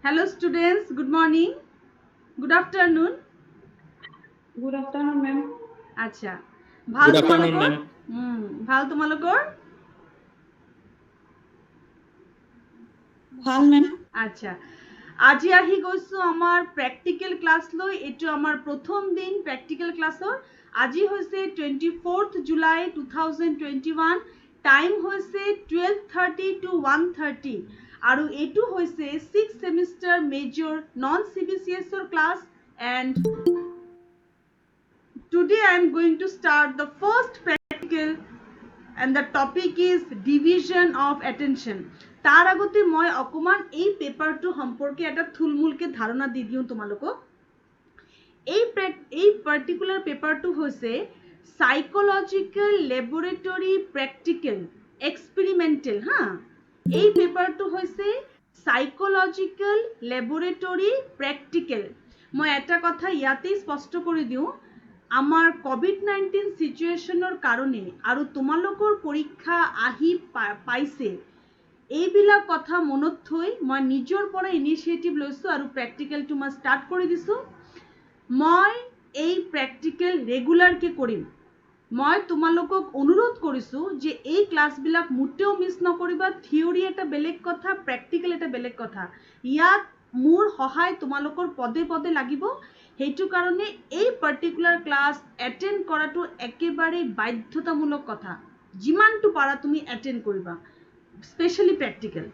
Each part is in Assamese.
Hello students, good morning, good afternoon. Good afternoon, ma'am. আচ্ছা ভাল Good afternoon, তোমালোকৰ ma'am. ভাল তোমালোকৰ ভাল ma'am. আচ্ছা আজি আহি গৈছো আমাৰ প্ৰেক্টিকেল ক্লাছ লৈ এইটো আমাৰ প্ৰথম দিন প্ৰেক্টিকেল ক্লাছৰ আজি হৈছে 24th জুলাই 2021 টাইম হৈছে 12:30 to 1:30 আৰু এইটো হৈছে 6th semester major non CBCS ৰ class and today I am going to start the first practical and the topic is division of attention. তাৰ আগতে মই অকমান এই পেপাৰটো সম্পৰ্কে এটা থুলমূলকে ধাৰণা দি দিওঁ তোমালোকক এই পাৰ্টিকুলাৰ পেপাৰটো হৈছে সাইকোলজিক্যাল ল্যাবৰেটৰী প্ৰেক্টিকেল এক্সপেৰিমেন্টেল এই পেপাৰটো হৈছে সাইকোলজিক্যাল ল্যাবৰেটৰী প্ৰেক্টিকেল মই এটা কথা ইয়াতেই স্পষ্ট কৰি দিওঁ আমাৰ কোভিড-19 সিচুৱেশ্যনৰ কাৰণে আৰু তোমালোকৰ পৰীক্ষা আহি পাইছে এইবিলাক কথা মনত থৈ মই নিজৰ পৰা ইনিচিয়েটিভ লৈছো আৰু প্ৰেক্টিকেলটো মই ষ্টাৰ্ট কৰি দিছো মই এই প্ৰেক্টিকেল ৰেগুলাৰকে কৰিম মই তোমালোকক অনুৰোধ কৰিছো যে এই ক্লাছবিলাক মুটেও মিছ নকৰিবা থিওৰি এটা বেলেগ কথা প্ৰেক্টিকেল এটা বেলেগ কথা ইয়াত মোৰ সহায় তোমালোকৰ পদে পদে লাগিব সেইটো কাৰণে এই পাৰ্টিকুলাৰ ক্লাছ এটেন্ড কৰাটো একেবাৰে বাধ্যতামূলক কথা যিমানটো পাৰা তুমি এটেন্ড কৰিবা স্পেশালি প্ৰেক্টিকেল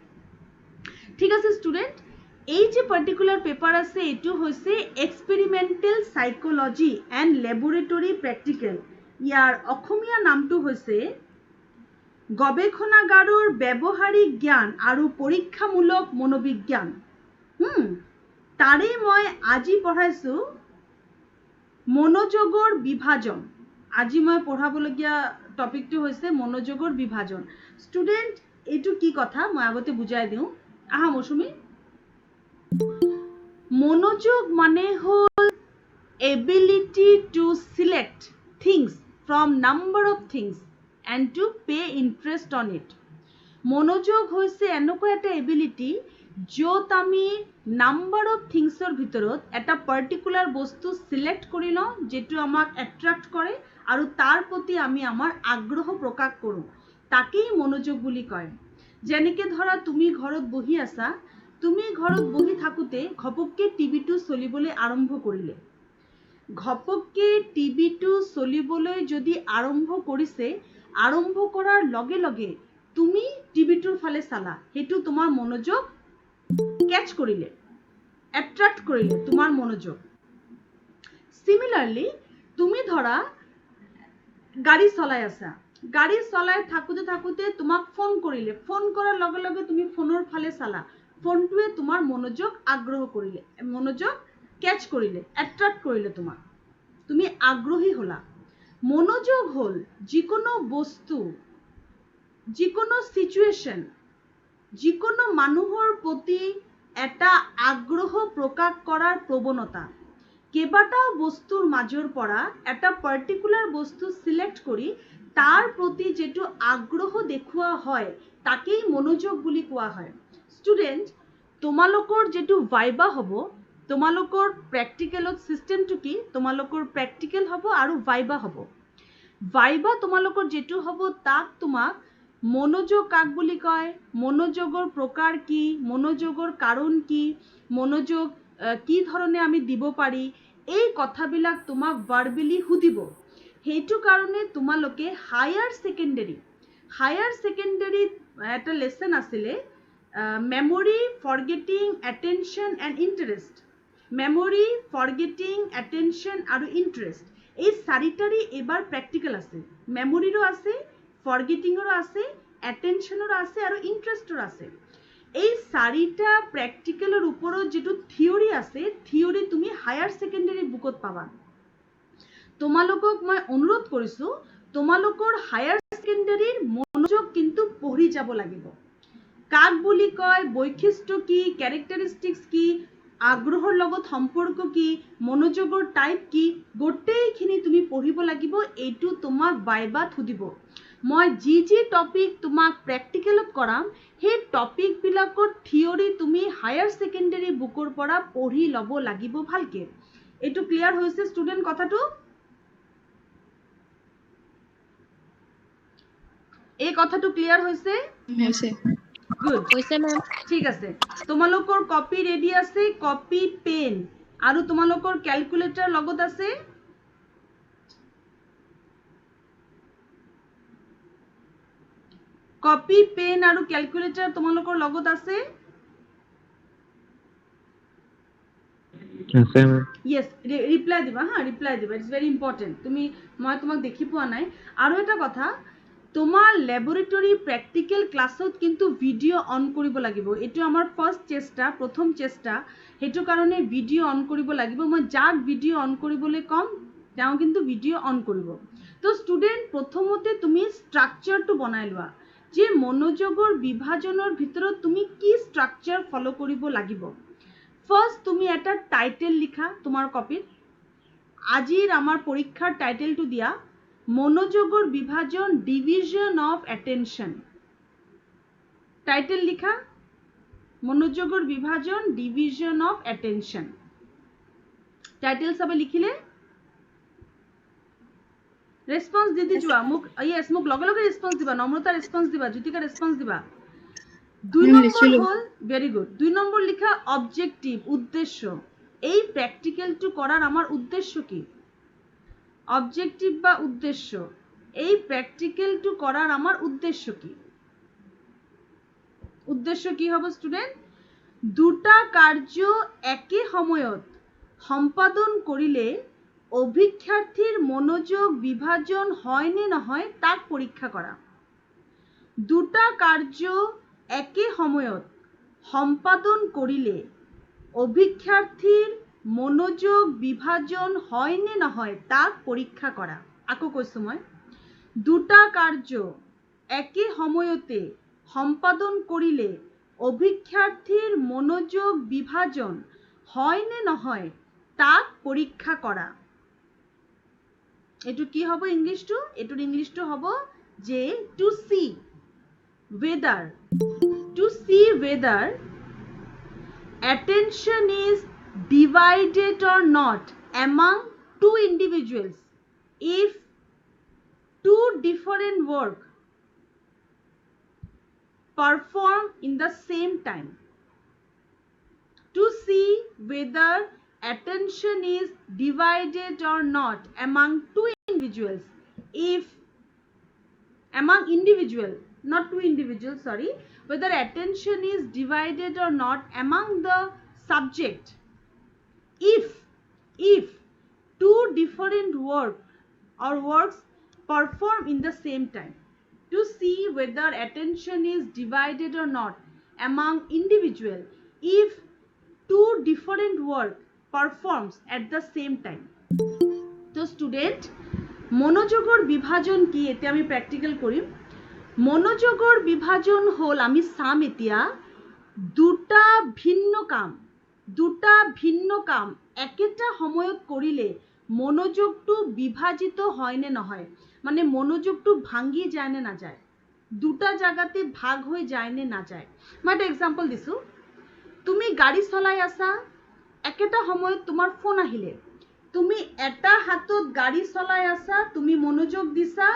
ঠিক আছে স্টুডেন্ট এই যে পার্টিকুলার পেপার আছে এটো হৈছে experimental psychology and laboratory practical year Asomiya নামটো হৈছে গৱেষণাগাৰৰ ব্যৱহাৰিক জ্ঞান আৰু পৰীক্ষামূলক মনোবিজ্ঞান তাৰে মই আজি পঢ়াইছো মনোযোগৰ বিভাজন আজি মই পঢ়াবলগীয়া টপিকটো হৈছে মনোযোগৰ বিভাজন স্টুডেন্ট এইটো কি কথা মই আগতে বুজাই দিওঁ আহা মৌসুমী মনোযোগ মানে হল ability to select things from number of things and to pay interest on it মনোযোগ হৈছে এনেকুৱা এটা এবিলিটি য'ত আমি নাম্বাৰ অফ থিংছৰ ভিতৰত এটা পাৰ্টিকুলাৰ বস্তু সিলেক্ট কৰি লওঁ যেটো আমাক এট্ৰাক্ট কৰে আৰু তাৰ প্ৰতি আমি আমাৰ আগ্ৰহ প্ৰকাশ কৰোঁ তাকেই মনোযোগ বুলি কয় যেনেকৈ ধৰা তুমি ঘৰত বহি আছা তুমি ঘৰত বহি থাকোতে ঘপককে টিভিটো চলিবলৈ আৰম্ভ কৰিলে ঘপককে টিভিটো চলিবলৈ যদি আৰম্ভ কৰিছে আৰম্ভ কৰাৰ লগে লগে তুমি টিভিটোৰ ফালে চালা হেতু তোমাৰ মনোযোগ ক্যাচ কৰিলে এট্ৰাক্ট কৰিলে তোমাৰ মনোযোগ সিমিলাৰলি তুমি ধৰা গাড়ী চলাই আছা গাড়ী চলাই থাকোতে থাকোতে তোমাক ফোন কৰিলে ফোন কৰাৰ লগে লগে তুমি ফোনৰ ফালে চালা ফোনটোৱে তোমাৰ মনোযোগ আগ্ৰহ কৰিলে মনোযোগ ক্যাচ কৰিলে এট্ৰাক্ট কৰিলে তোমাক তুমি আগ্ৰহী হলা মনোযোগ হল যিকোনো বস্তু যিকোনো সিচুৱেশ্যন যিকোনো মানুহৰ প্ৰতি এটা আগ্ৰহ প্ৰকাশ কৰাৰ প্ৰৱণতা কেইবাটাও বস্তুৰ মাজৰ পৰা এটা পাৰ্টিকুলাৰ বস্তু সিলেক্ট কৰি তাৰ প্ৰতি যেটো আগ্ৰহ দেখুৱা হয় তাকেই মনোযোগ বুলি কোৱা হয় স্টুডেন্ট তোমালোকৰ যেটো ভাইবা হ'ব তোমালোকৰ প্ৰেক্টিকেলত সিস্টেমটো কি তোমালোকৰ প্ৰেক্টিকেল হ'ব আৰু ভাইবা হ'ব ভাইবা তোমালোকৰ যেটো হ'ব তাক তোমাক মনোযোগ কাক বুলি কয় মনোযোগৰ প্ৰকাৰ কি মনোযোগৰ কাৰণ কি মনোযোগ কি ধৰণে আমি দিব পাৰি এই কথাবিলাক তোমাক ভাৰ্বেলি সুধিব হেতু কাৰণে তোমালোকে হায়াৰ সেকেন্ডাৰী এটা লেসন আছিলে memory forgetting attention and interest memory forgetting attention আৰু interest এই চাৰিটাৰে এবাৰ প্ৰ্যাকটিকেল আছে মেমৰিৰো আছে ফৰগেটিংৰো আছে attentionৰো আছে আৰু ইন্টাৰেষ্টৰো আছে এই চাৰিটা প্ৰ্যাকটিকেলৰ ওপৰত যেটো থিওৰি আছে থিওৰি তুমি হায়াৰ সেকেন্ডাৰী বুকত পাবা তোমালোকক মই অনুৰোধ কৰিছো তোমালোকৰ হায়াৰ সেকেন্ডাৰীৰ মনোযোগ কিন্তু পঢ়ি যাব লাগিব কাক বুলি কয় বৈশিষ্ট্য কি ক্যাৰেক্টাৰিষ্টিক্স কি আগ্ৰহৰ লগত সম্পৰ্ক কি, মনোযোগৰ টাইপ কি, গোটেইখিনি তুমি পঢ়িব লাগিব। এইটো তোমাক ভাইবাত সুধিব। মই যি টপিক তোমাক প্ৰেক্টিকেলত কৰাম, সেই টপিকবিলাকৰ থিয়ৰি তুমি হায়াৰ ছেকেণ্ডাৰী বুকৰ পৰা পঢ়ি ল'ব লাগিব ভালকে। এইটো ক্লিয়াৰ হৈছে ষ্টুডেণ্ট কথাটো? এই কথাটো ক্লিয়াৰ হৈছে? গুড হৈছে মেম। ঠিক আছে, তোমালোকৰ কপি ৰেডি আছে, কপি পেন আৰু তোমালোকৰ ক্যালকুলেটৰ লগত আছে? কপি পেন আৰু ক্যালকুলেটৰ তোমালোকৰ লগত আছে? আছে মেম। ইয়েস, ৰিপ্লাই দিবা। হ্যাঁ, ৰিপ্লাই দিবা, ইটস ভেৰি ইম্পৰ্টেন্ট। মই তোমাক দেখি পোৱা নাই। আৰু এটা কথা, তোমাৰ ল্যাবৰেটৰী প্ৰেক্টিকেল ক্লাছত কিন্তু ভিডিঅ' অন কৰিব লাগিব। এইটো আমাৰ ফাৰ্ষ্ট চেষ্টা, প্ৰথম চেষ্টা। সেইটো কাৰণে ভিডিঅ' অন কৰিব লাগিব। মই যাক ভিডিঅ' অন কৰিবলৈ কম তেওঁ কিন্তু ভিডিঅ' অন কৰিব। তো ষ্টুডেণ্ট, প্ৰথমতে তুমি ষ্ট্ৰাকচাৰটো বনাই লোৱা যে মনোযোগৰ বিভাজনৰ ভিতৰত তুমি কি ষ্ট্ৰাকচাৰ ফলো কৰিব লাগিব। ফাৰ্স্ট তুমি একটা টাইটেল লিখা তোমাৰ কপিত। আজিৰ আমাৰ পৰীক্ষাৰ টাইটেলটো দিয়া মনোযোগৰ বিভাজন, ডিভিজন অফ অ্যাটেনশন। টাইটেল লিখা মনোযোগৰ বিভাজন, ডিভিজন অফ অ্যাটেনশন। টাইটেল সবে লিখিলে ৰেসপন্স দিদি যোৱা মোক। ইয়েস, মোক লগে লগে রেসপন্স দিবা, নম্রতা রেসপন্স দিবা, জ্যোতিকা রেসপন্স দিবা। 2 নম্বর হল, ভেরি গুড, 2 নম্বর লিখা অবজেক্টিভ, উদ্দেশ্য। এই প্র্যাকটিক্যালটো করার আমার উদ্দেশ্য কি? অবজেক্টিভ বা উদ্দেশ্য, এই প্র্যাকটিক্যালটো করার আমার উদ্দেশ্য কি? উদ্দেশ্য কি হবে ষ্টুডেন্ট? দুটা কার্য একে সময়ত সম্পাদন করিলে অভিক্ষার্থীর মনোযোগ বিভাজন হয় নে নহয় তাক পরীক্ষা করা। দুটা কার্য একে সময়ত সম্পাদন করিলে অভিক্ষার্থীর মনোযোগ বিভাজন হয় নে নহয় তাক পরীক্ষা করা। আকো কৈছো মই, দুটা কার্য একে সময়তে সম্পাদন করিলে অভিক্ষার্থীর মনোযোগ বিভাজন হয় নে নহয় তাক পরীক্ষা করা। এটু কি হবো ইংলিশটো? এটুর ইংলিশটো হবো যে to see whether attention is divided or not among two individuals if two different work perform in the same time. To see whether attention is divided or not among two individuals if among individual, not two individuals, sorry, whether attention is divided or not among the subject if two different works perform in the same time. To see whether attention is divided or not among individual if two different work performs at the same time. So student, মনোযোগৰ বিভাজন কি এতিয়া আমি প্ৰ্যাকটিক্যাল কৰিম। মনোযোগৰ বিভাজন হল, আমি চাম এতিয়া দুটা ভিন্ন কাম একেটা সময়ত কৰিলে মনোযোগটো বিভাজিত হয় নে নহয়, মানে মনোযোগটো ভাঙি যায় নে না যায়, দুটা জায়গাতে ভাগ হৈ যায় নে না যায়। মই এটা এক্সাম্পল দিছো। তুমি গাড়ী চলাই আছা, একেটা সময়ত তোমাৰ ফোন আহিলে, তুমি এটা হাতত গাড়ী চলাই আছা, তুমি মনোযোগ দিছা,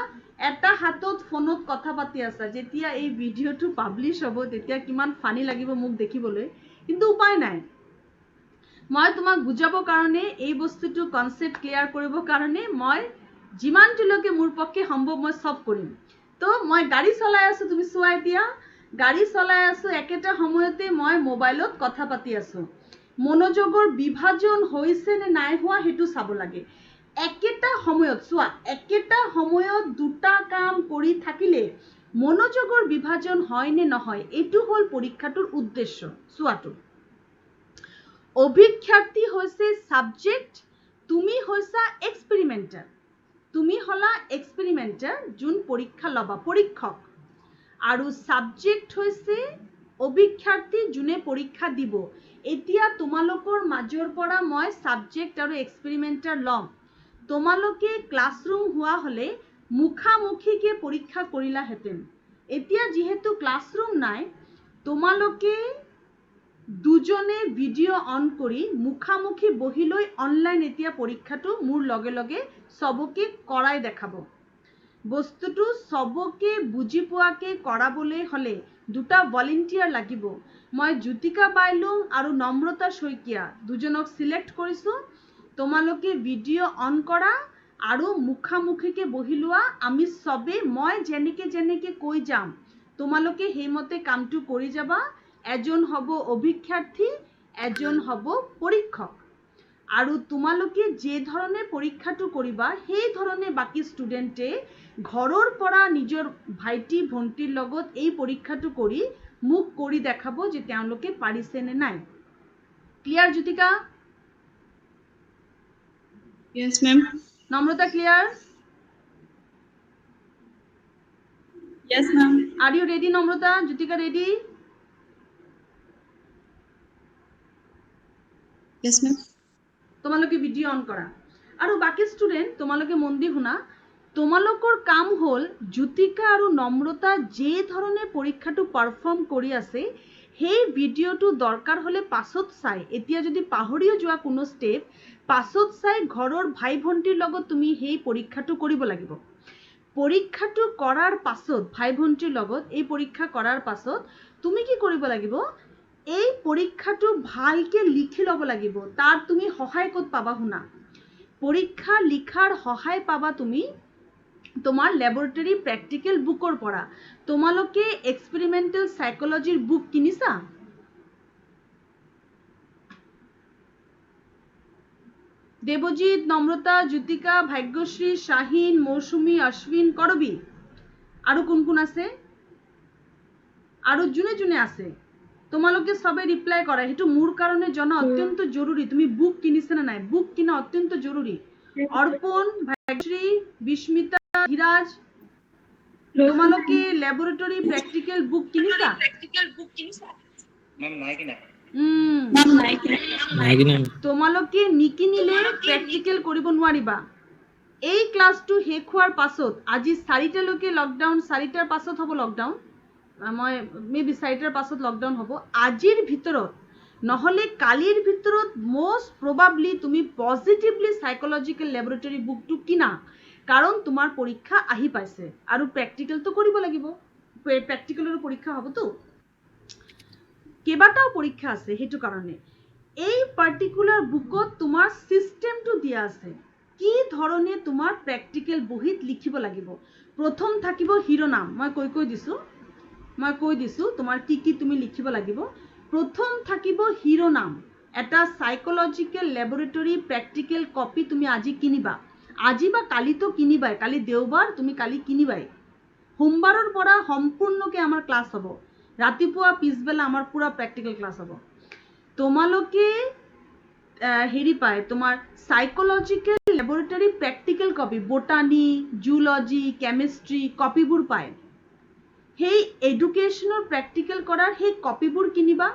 এটা হাতত ফোনত কথা পাতি আছা। যেতিয়া এই ভিডিঅ'টো পাবলিছ হ'ব তেতিয়া কিমান ফানি লাগিব মোক দেখিবলৈ, কিন্তু উপায় নাই। মই তোমাক বুজাবৰ কাৰণে, এই বস্তুটো কনসেপ্ট ক্লিয়াৰ কৰিবৰ কাৰণে মই যিমানটোলৈকে মোৰ পক্ষে সম্ভৱ মই সব কৰিম। তো মই গাড়ী চলাই আছো, তুমি চোৱা এতিয়া গাড়ী চলাই আছো, একেটা সময়তে মই মোবাইলত কথা পাতি আছো। মনোযোগৰ বিভাজন হৈছে নে নাই হোৱা সেইটো চাব লাগে। একেটা সময়ত চোৱা, একেটা সময়ত দুটা কাম কৰি থাকিলে মনোযোগৰ বিভাজন হয় নে নহয়, এইটো হল পৰীক্ষাটোৰ উদ্দেশ্য চোৱাটো। অভিক্ষাৰ্থী হৈছে সাবজেক্ট, তুমি হৈছা এক্সপেৰিমেন্টাৰ। তুমি হলা এক্সপেৰিমেন্টাৰ যোন পৰীক্ষা লবা, পৰীক্ষক। আৰু সাবজেক্ট হৈছে অভিক্ষাৰ্থী যোনে পৰীক্ষা দিব এতিয়া তোমালোকৰ মাজৰ পৰা মই সাবজেক্ট আৰু এক্সপেৰিমেন্টাৰ লম তোমালোকে ক্লাছৰুম হোৱা হলে মুখামুখিকে পৰীক্ষা কৰিলাহেঁতেন এতিয়া যিহেতু ক্লাছৰুম নাই তোমালোকে দুজনে ভিডিঅ' অন কৰি মুখামুখি বহি লৈ অনলাইন এতিয়া পৰীক্ষাটো মোৰ লগে লগে সবকে কৰাই দেখাব বস্তুটো সবকে বুজি পোৱাকে কৰাবলৈ হলে দুটা ভলেন্টিয়াৰ লাগিব মই জ্যোতিকা বাইলুং আৰু নম্ৰতা শইকীয়া দুজনক সিলেক্ট কৰিছো তোমালোকে ভিডিঅ' অন কৰা আৰু মুখামুখিকে বহি লোৱা আমি সবে মই যেনেকে কৈ যাম তোমালোকে সেইমতে কামটো কৰি যাবা এজন হব অভিক্ষাৰ্থী এজন হব পৰীক্ষক আৰু তোমালোকে যে ধৰণে পৰীক্ষাটো কৰিবা সেই ধৰণে বাকি ষ্টুডেন্টে ঘৰৰ পৰা নিজৰ ভাইটি ভন্টিৰ লগত এই পৰীক্ষাটো কৰি মুখ কৰি দেখাব যে তেওঁলোকে পাৰিছে নে নাই clear Jyotika Yes, ma'am. Namrata clear Yes, ma'am. Are you ready, Namrata? Jyotika ready? Yes, ma'am. তোমালোকে ভিডিঅ' অন কৰা আৰু বাকি ষ্টুডেন্ট তোমালোকে মন দি শুনা তোমালোকৰ কাম হল জ্যোতিকা আৰু নম্ৰতা যে ধৰণে পৰীক্ষাটো পাৰফৰ্ম কৰি আছে সেই ভিডিঅ'টো দৰকাৰ হলে পাছত চাই এতিয়া যদি পাহৰিও যোৱা কোনো ষ্টেপ পাছত চাই ঘৰৰ ভাই ভন্টিৰ লগত তুমি সেই পৰীক্ষাটো কৰিব লাগিব পৰীক্ষাটো কৰাৰ পাছত ভাই ভন্টিৰ লগত এই পৰীক্ষা কৰাৰ পাছত তুমি কি কৰিব লাগিব এই পৰীক্ষাটো ভালকে লিখি ল'ব লাগিব তাৰ তুমি সহায় ক'ত পাবা শুনা পৰীক্ষা লিখাৰ সহায় পাবা তুমি তোমাৰ ল্যাবৰেটৰী প্ৰ্যাকটিক্যাল বুকৰ পৰা তোমালোকে এক্সপেৰিমেন্টাল সাইকোলজিৰ বুক কিনিছা দেবজিৎ নম্ৰতা জ্যোতিকা ভাগ্যশ্ৰী শাহিন মৌসুমী অশ্বিন কৰবী আৰু কোন আছে আৰু যোনে আছে তোমালোকে সবে ৰিপ্লাই কৰা হেতু মোৰ কাৰণে জনা অত্যন্ত জৰুৰী তুমি বুক কিনিছে না নাই বুক কিনা অত্যন্ত জৰুৰী অর্পণ ভাগ্যশ্রী বিস্মিতা ধীরাজ তোমালোকে ল্যাবরেটরি প্র্যাকটিক্যাল বুক কিনিছা ম্যাম নাই কিনা Ma'am, like it. নাই কিনা তোমালোকে নিকিনিলে প্র্যাকটিক্যাল কৰিব নোৱাৰিবা এই ক্লাছটো শেষ হোৱাৰ পাছত আজি 4টালৈকে লকডাউন 4টাৰ পাছত হ'ব লকডাউন মই মেবি 4টাৰ পাছত লকডাউন হ'ব আজিৰ ভিতৰত নহলে কালিৰ ভিতৰত মোস্ট প্ৰবাবলি তুমি পজিটিভলি সাইকোলজিক্যাল ল্যাবৰেটৰি বুকটো কিনা কাৰণ তোমাৰ পৰীক্ষা আহি পাইছে আৰু প্ৰ্যাকটিক্যাল তো কৰিব লাগিব প্ৰ্যাকটিক্যালৰ পৰীক্ষা হ'বতো কেবাটাও পৰীক্ষা আছে হেতু কাৰণে এই পাৰ্টিকুলাৰ বুকত তোমাৰ সিস্টেমটো দিয়া আছে কি ধৰণে তোমাৰ প্ৰ্যাকটিক্যাল বহিত লিখিব লাগিব প্ৰথম থাকিব শিৰোনাম মই কৈ দিছো তোমাৰ কি তুমি লিখিব লাগিব প্ৰথম থাকিব শিৰোনাম এটা সাইকোলজিক্যাল ল্যাবরেটরি প্র্যাকটিক্যাল কপি তুমি আজি কিনিবা আজি বা কালি তো কিনিবাই কালি দেওবাৰ তুমি কালি কিনিবাই সোমবাৰৰ পৰা সম্পূৰ্ণকে আমাৰ ক্লাছ হ'ব ৰাতিপুৱা পিছবেলা আমাৰ পুৰা প্ৰ্যাকটিক্যাল ক্লাছ হ'ব তোমালোকে হেৰি পায় তোমাৰ সাইকোলজিক্যাল ল্যাবৰেটৰি প্ৰ্যাকটিক্যাল কপি বোটানি জুলজি কেমিস্ট্ৰি কপিবোৰ পায় সেই এডুকেশনৰ প্ৰ্যাকটিক্যাল কৰাৰ সেই কপিবোৰ কিনিবা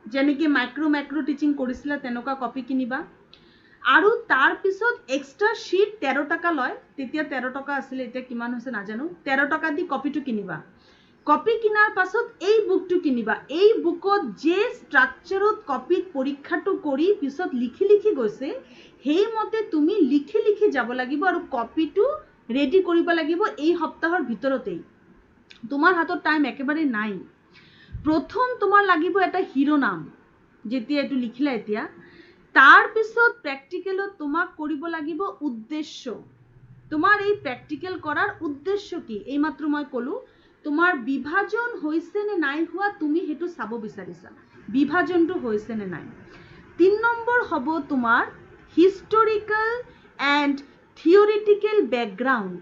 যেনেকে মাইক্ৰো টিচিং কৰিছিলা তেনেকুৱা কপি কিনিবা আৰু তাৰ পিছত এক্সট্ৰা শীট 13 টকা লয় তেতিয়া 13 টকা আছিল এতিয়া কিমান হৈছে নাজানো 13 টকা দি কপিটো কিনিবা কপি কিনাৰ পাছত এই বুকটো কিনিবা এই বুকত যে স্ট্ৰাকচাৰত কপিত পৰীক্ষাটো কৰি পিছত লিখি গৈছে সেই মতে তুমি লিখি যাব লাগিব আৰু কপিটো ৰেডি কৰিব লাগিব এই সপ্তাহৰ ভিতৰতেই তোমাৰ হাতত টাইম একেবাৰে নাই প্ৰথম তোমাৰ লাগিব এটা শিৰোনাম যেতিয়া এটো লিখিলা এতিয়া তাৰ পিছত প্ৰ্যাকটিক্যালত তোমাক কৰিব লাগিব উদ্দেশ্য তোমাৰ এই প্ৰ্যাকটিক্যাল কৰাৰ উদ্দেশ্য কি এই মাত্ৰ মই কলো তোমাৰ বিভাজন হৈছে নে নাই হোৱা তুমি হেতু চাব বিচাৰিছা বিভাজনটো হৈছে নে নাই 3 নম্বৰ হ'ব তোমাৰ হিষ্টৰিক্যাল এন্ড থিওৰিটিক্যাল ব্যাকগ্ৰাউন্ড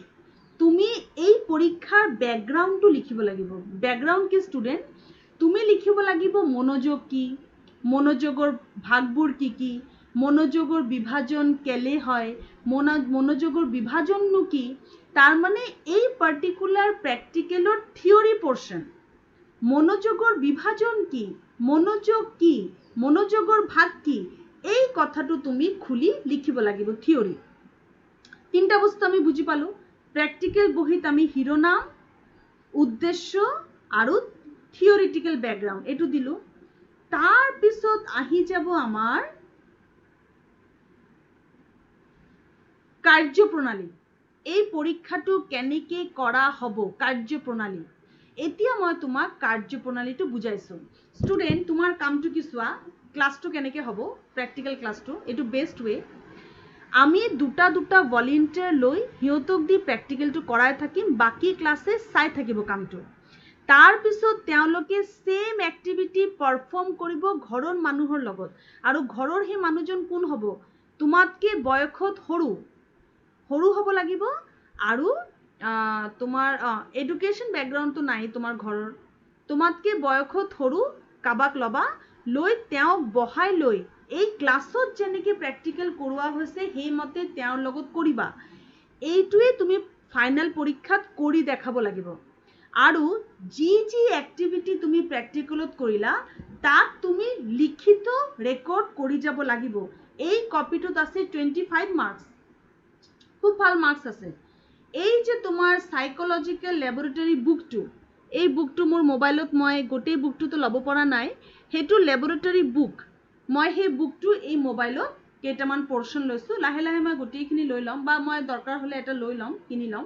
তুমি এই পৰীক্ষাৰ ব্যাকগ্ৰাউন্ডটো লিখিব লাগিব ব্যাকগ্ৰাউন্ড কি ষ্টুডেন্ট তুমি লিখিব লাগিব মনোযোগ কি মনোযোগৰ ভাগবোৰ কি মনোযোগৰ বিভাজন কেলে হয় মনোযোগৰ বিভাজননো কি তাৰ মানে এই পাৰ্টিকুলাৰ প্ৰ্যাকটিক্যালৰ থিওৰি পোৰ্শন মনোযোগৰ বিভাজন কি, মনোযোগ কি, মনোযোগৰ ভাগ কি, এই কথাটো তুমি খুলি লিখিব লাগিব থিয়ৰি। তিনটা বস্তু আমি বুজি পালো। প্ৰেক্টিকেল বহিত আমি শিৰোনাম, উদ্দেশ্য আৰু থিয়ৰিটিকেল বেকগ্ৰাউণ্ড এইটো দিলো। তাৰ পিছত আহি যাব আমাৰ কাৰ্যপ্ৰণালী। এই পৰীক্ষাটো কেনেকে কৰা হ'ব, কাৰ্যপ্ৰণালী। এতিয়া মই তোমাক কাৰ্যপ্ৰণালীটো বুজাইছো। ষ্টুডেণ্ট, তোমাৰ কামটো কি চোৱা, ক্লাছটো কেনেকে হ'ব, প্ৰেক্টিকেল ক্লাছটো, এইটো বেষ্ট ৱে। আমি দুটা ভলেণ্টিয়াৰ লৈ সিহঁতক দি প্ৰেক্টিকেলটো কৰাই থাকিম, বাকী ক্লাছে চাই থাকিব কামটো। তাৰপিছত তেওঁলোকে সেম এক্টিভিটি পাৰফৰ্ম কৰিব ঘৰৰ মানুহৰ লগত। আৰু ঘৰৰ সেই মানুহজন কোন হ'ব, তোমাতকে বয়সত সৰু হ'ব লাগিব। আৰু তোমাৰ এডুকেশ্যন বেকগ্ৰাউণ্ডটো নাই তোমাৰ ঘৰৰ, তোমাতকে বয়সত সৰু কাবাক ল'বা, লৈ তেওঁক বহাই লৈ এই ক্লাছত যেনেকে প্ৰেক্টিকেল কৰোৱা হৈছে সেইমতে তেওঁৰ লগত কৰিবা। এইটোৱে তুমি ফাইনেল পৰীক্ষাত কৰি দেখাব লাগিব। আৰু যি এক্টিভিটি তুমি প্ৰেক্টিকেলত কৰিলা তাক তুমি লিখিত ৰেকৰ্ড কৰি যাব লাগিব। এই কপিটোত আছে 25 মাৰ্কছ, খুব ভাল মাৰ্কছ আছে। এই যে তোমাৰ সাইকোলজিকেল লেবৰেটৰী বুকটো, এই বুকটো মোৰ মোবাইলত মই গোটেই বুকটোতো ল'ব পৰা নাই, সেইটো লেবৰেটৰী বুক। মই সেই বুকটো এই মোবাইলত কেইটামান পৰ্চন লৈছোঁ, লাহে লাহে মই গোটেইখিনি লৈ ল'ম, বা মই দৰকাৰ হ'লে এটা লৈ ল'ম, কিনি ল'ম।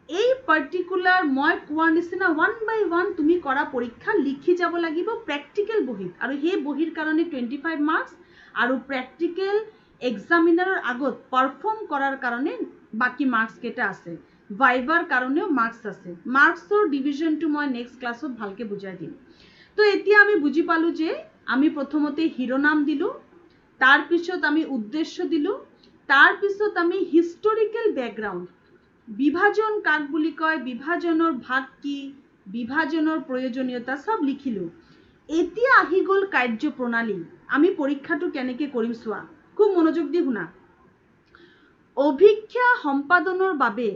এই পাৰ্টিকুলাৰ মই কোৱাৰ নিচিনা 1 by 1 তুমি কৰা পৰীক্ষা লিখি যাব লাগিব প্ৰেক্টিকেল বহীত। আৰু সেই বহীৰ কাৰণে 25 মাৰ্কছ, আৰু প্ৰেক্টিকেল এক্সামিনাৰৰ আগত পাৰফৰ্ম কৰাৰ কাৰণে বাকি মাৰ্কছ কেইটা আছে। ভাইভাৰ কাৰণেও মাৰ্কছ আছে। মাৰ্কছৰ ডিভিজনটো মই নেক্সট ক্লাছত ভালকে বুজাই দিম। তো এতিয়া আমি বুজি পালো যে আমি প্ৰথমতে শিৰোনাম দিলোঁ, তাৰপিছত আমি উদ্দেশ্য দিলোঁ, তাৰপিছত আমি হিষ্টৰিকেল বেকগ্ৰাউণ্ড, বিভাজন কাক বুলি কয়, বিভাজনৰ ভাগ কি, বিভাজনৰ প্ৰয়োজনীয়তা সব লিখিলোঁ। এতিয়া আহি গ'ল কাৰ্যপ্ৰণালী। আমি পৰীক্ষাটো কেনেকে কৰিম চোৱা, খুব মনোযোগ দি শুনা। অভিক্ষা সম্পাদনৰ বাবে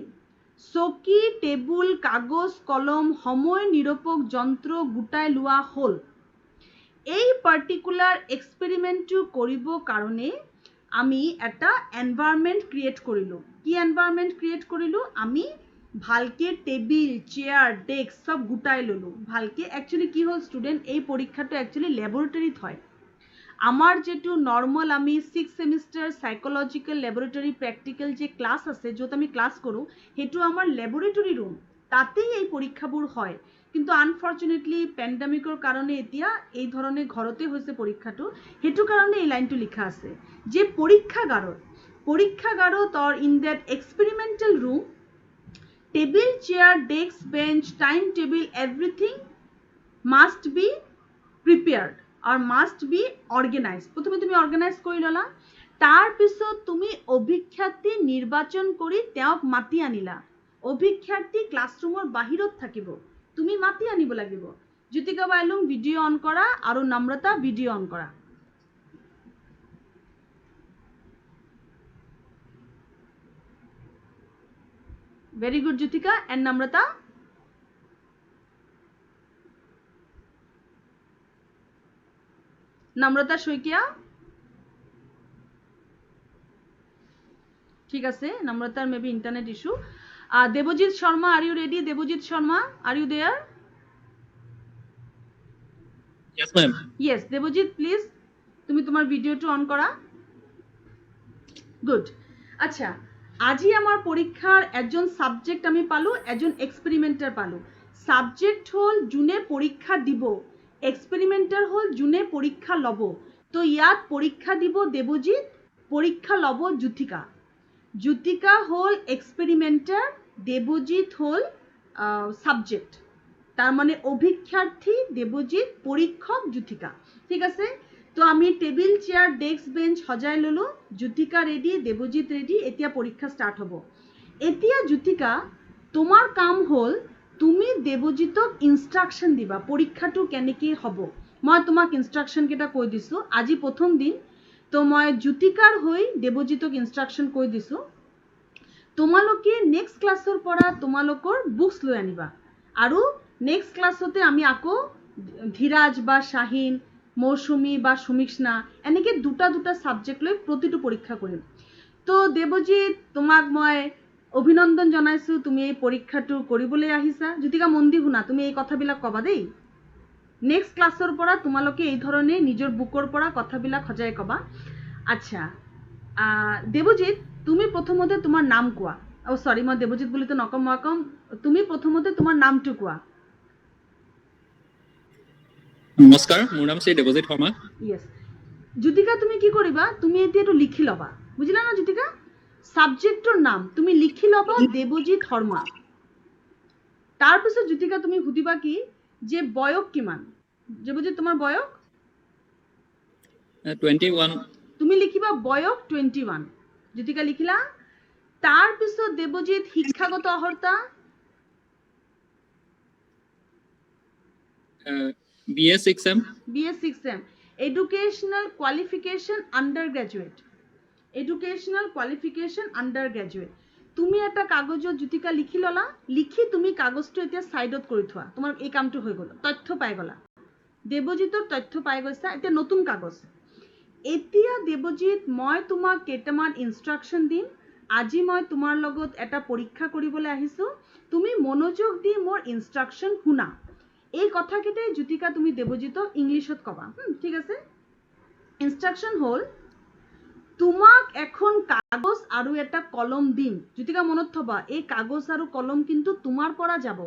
চকী, টেবুল, কাগজ, কলম, সময় নিৰপেক্ষ যন্ত্ৰ গোটাই লোৱা হ'ল। এই পাৰ্টিকুলাৰ এক্সপেৰিমেণ্টটো কৰিব কাৰণে আমি এটা এনভাইৰনমেণ্ট ক্ৰিয়েট কৰিলোঁ। কি এনভাইৰনমেণ্ট ক্ৰিয়েট কৰিলোঁ, আমি ভালকে টেবিল, চেয়াৰ, ডেস্ক সব গোটাই ল'লোঁ ভালকে। একচুৱেলি কি হ'ল ষ্টুডেণ্ট, এই পৰীক্ষাটো একচুৱেলি লেবৰেটৰীত হয়। আমাৰ যেটো নৰ্মেল আমি 6 সেমিষ্টাৰ সাইকোলজিকেল লেবৰেটৰী প্ৰেক্টিকেল যে ক্লাছ আছে, য'ত আমি ক্লাছ কৰোঁ, সেইটো আমাৰ লেবৰেটৰী ৰুম, তাতেই এই পৰীক্ষাবোৰ হয়। কিন্তু আনফৰ্চুনেটলি পেণ্ডামিকৰ কাৰণে এতিয়া এই ধৰণে ঘৰতে হৈছে পৰীক্ষাটো, সেইটো কাৰণে এই লাইনটো লিখা আছে যে পৰীক্ষাগাৰত or in that experimental room, table, chair, desk, bench, time table, everything must be prepared আৰু মাষ্ট বি অৰ্গেনাইজ। প্ৰথমে তুমি অৰ্গেনাইজ কৰি ল'লা, তাৰপিছত তুমি অভিক্ষাৰ্থী নিৰ্বাচন কৰি তেওঁক মাতি আনিলা। অভিক্ষাৰ্থী ক্লাছৰুমৰ বাহিৰত থাকিব, তুমি মাতি আনিব লাগিব। জ্যোতিকা বাইলুং ভিডিঅ' অন কৰা আৰু নম্ৰতা ভিডিঅ' অন কৰা। Very good Jyotika and Namrata. Namrata Saikia, ঠিক আছে, নম্ৰতাৰ may be internet issue. Debajit Sarma, are you ready? Debajit Sarma, are you there? Yes, ma'am. Yes, Debajit please তুমি তোমাৰ ভিডিঅ'টো অন কৰা। গুড। আচ্ছা, আজি আমাৰ পৰীক্ষাৰ এজন সাবজেক্ট আমি পালোঁ, এজন এক্সপেৰিমেণ্টাৰ পালোঁ। সাবজেক্ট হ'ল যোনে পৰীক্ষা দিব, এক্সপেৰিমেণ্টাৰ হ'ল যোনে পৰীক্ষা ল'ব। তো ইয়াত পৰীক্ষা দিব দেৱজিৎ, পৰীক্ষা ল'ব জ্যোতিকা। জ্যোতিকা হ'ল এক্সপেৰিমেণ্টাৰ, দেৱজিৎ হ'ল সাবজেক্ট। তার মানে অভিক্ষার্থী দেবজিৎ, পরীক্ষক জ্যোতিকা। ঠিক আছে, তো আমি টেবিল, চেয়ার, ডেস্ক, বেঞ্চ সজাই ললো। Jyotika ready, Debjit ready. এতিয়া পরীক্ষা স্টার্ট হব। এতিয়া জ্যোতিকা তোমার কাম হল তুমি দেবজিৎক ইনস্ট্রাকশন দিবা পরীক্ষাটো কেনেকে হব। মই তোমাক ইনস্ট্রাকশন কেটা কৈ দিছো। আজি প্রথম দিন, তো মই জ্যোতিকাৰ হৈ দেবজিৎক ইনস্ট্ৰাকশন কৈ দিছো। তোমালোকে নেক্সট ক্লাছৰ পৰা তোমালোকৰ বুকস লৈ আনিবা আৰু নেক্সট ক্লাছতে আমি আকৌ ধীৰাজ বা শাহিন, মৌচুমী বা সুমিক্ষ্ণা এনেকৈ দুটা দুটা ছাবজেক্ট লৈ প্ৰতিটো পৰীক্ষা কৰিম। তো দেৱজিৎ, তোমাক মই অভিনন্দন জনাইছোঁ, তুমি এই পৰীক্ষাটো কৰিবলৈ আহিছা। জ্যোতিকা মন দি শুনা, তুমি এই কথাবিলাক ক'বা দেই। নেক্সট ক্লাছৰ পৰা তোমালোকে এই ধৰণে নিজৰ বুকৰ পৰা কথাবিলাক সজাই ক'বা। আচ্ছা, দেৱজিৎ, তুমি প্ৰথমতে তোমাৰ নাম কোৱা। সৰি, মই দেৱজিৎ বুলিতো নকম, মই ক'ম তুমি প্ৰথমতে তোমাৰ নামটো কোৱা। নমস্কাৰ, মোৰ নাম শ্ৰী দেৱজিৎ শৰ্মা। ইয়েছ। জ্যোতিকা, তুমি কি কৰিবা, তুমি এতিয়া এইটো লিখি ল'বা, বুজিলা না জ্যোতিকা? ছাবজেক্টৰ নাম তুমি লিখি ল'বা, দেৱজিৎ শৰ্মা। তাৰপিছত জ্যোতিকা তুমি সুধিবা কি যে বয়স কিমান। দেৱজিৎ, তোমাৰ বয়স? 21। তুমি লিখিবা বয়স 21। জ্যোতিকা লিখিলা? তাৰপিছত দেৱজিৎ, শিক্ষাগত অৰ্হতা? BA 6M। BA 6M। Educational qualification under graduate. Educational qualification under graduate. তুমি এটা কাগজত জ্যোতিকা লিখি ল'লা, লিখি তুমি কাগজটো এতিয়া ছাইডত কৰি থোৱা। তোমাৰ এই কামটো হৈ গ'ল, তথ্য পাই গ'লা। দেৱজিতৰ তথ্য পাই গৈছা, এতিয়া নতুন কাগজ। এতিয়া দেৱজিৎ, মই তোমাক কেইটামান ইনষ্ট্ৰাকশ্যন দিম। আজি মই তোমাৰ লগত এটা পৰীক্ষা কৰিবলৈ আহিছোঁ, তুমি মনোযোগ দি মোৰ ইনষ্ট্ৰাকশ্যন শুনা। এই কথাকেইটাই জ্যোতিকা তুমি দেৱজিতক ইংলিছত ক'বা, ঠিক আছে? ইনষ্ট্ৰাকশ্যন হ'ল, তোমাক এখন কাগজ আৰু এটা কলম দিম। জ্যোতিকা মনত থবা, এই কাগজ আৰু কলম কিন্তু তোমাৰ পৰা যাব।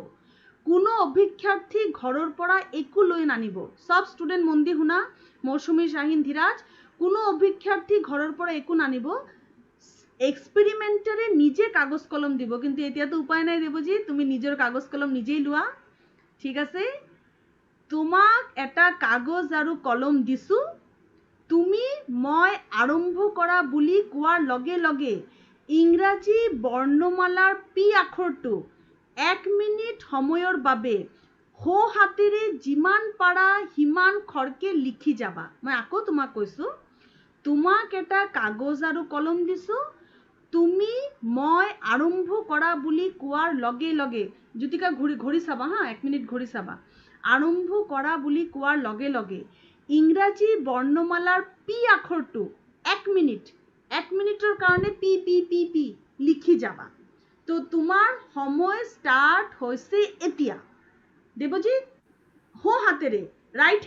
কোনো অভিক্ষাৰ্থী ঘৰৰ পৰা একো লৈ নানিব। সব ষ্টুডেণ্ট মন দি শুনা, মৌচুমী, শাহিন, ধীৰাজ, কোনো অভিক্ষাৰ্থী ঘৰৰ পৰা একো নানিব। এক্সপেৰিমেণ্টাৰে নিজে কাগজ কলম দিব, কিন্তু এতিয়াতো উপায় নাই দেৱজিৎ, তুমি নিজৰ কাগজ কলম নিজেই লোৱা, ঠিক আছে? তোমাক এটা কাগজ আৰু কলম দিছোঁ, তুমি মই আৰম্ভ কৰা বুলি কোৱাৰ লগে লগে ইংৰাজী বৰ্ণমালাৰ পি আখৰটো 1 মিনিট সময়ৰ বাবে সো হাতেৰে যিমান পাৰা সিমান খৰকে লিখি যাবা। মই আকৌ তোমাক কৈছোঁ, তোমাক এটা কাগজ আৰু কলম দিছোঁ, তুমি মই আৰম্ভ কৰা বুলি কোৱাৰ লগে লগে, জ্যোতিকা ঘড়ী চাবা হা, 1 মিনিট ঘড়ী চাবা। আৰম্ভ কৰা বুলি কোৱাৰ লগে লগে ইংৰাজী বৰ্ণমালাৰ পি আখৰটো 1 মিনিটৰ কাৰণে পি পি পি পি লিখি যাবা। তো তোমাৰ সময় ষ্টাৰ্ট হৈছে এতিয়া। দেৱজিৎ, সো হাতেৰে ৰাইট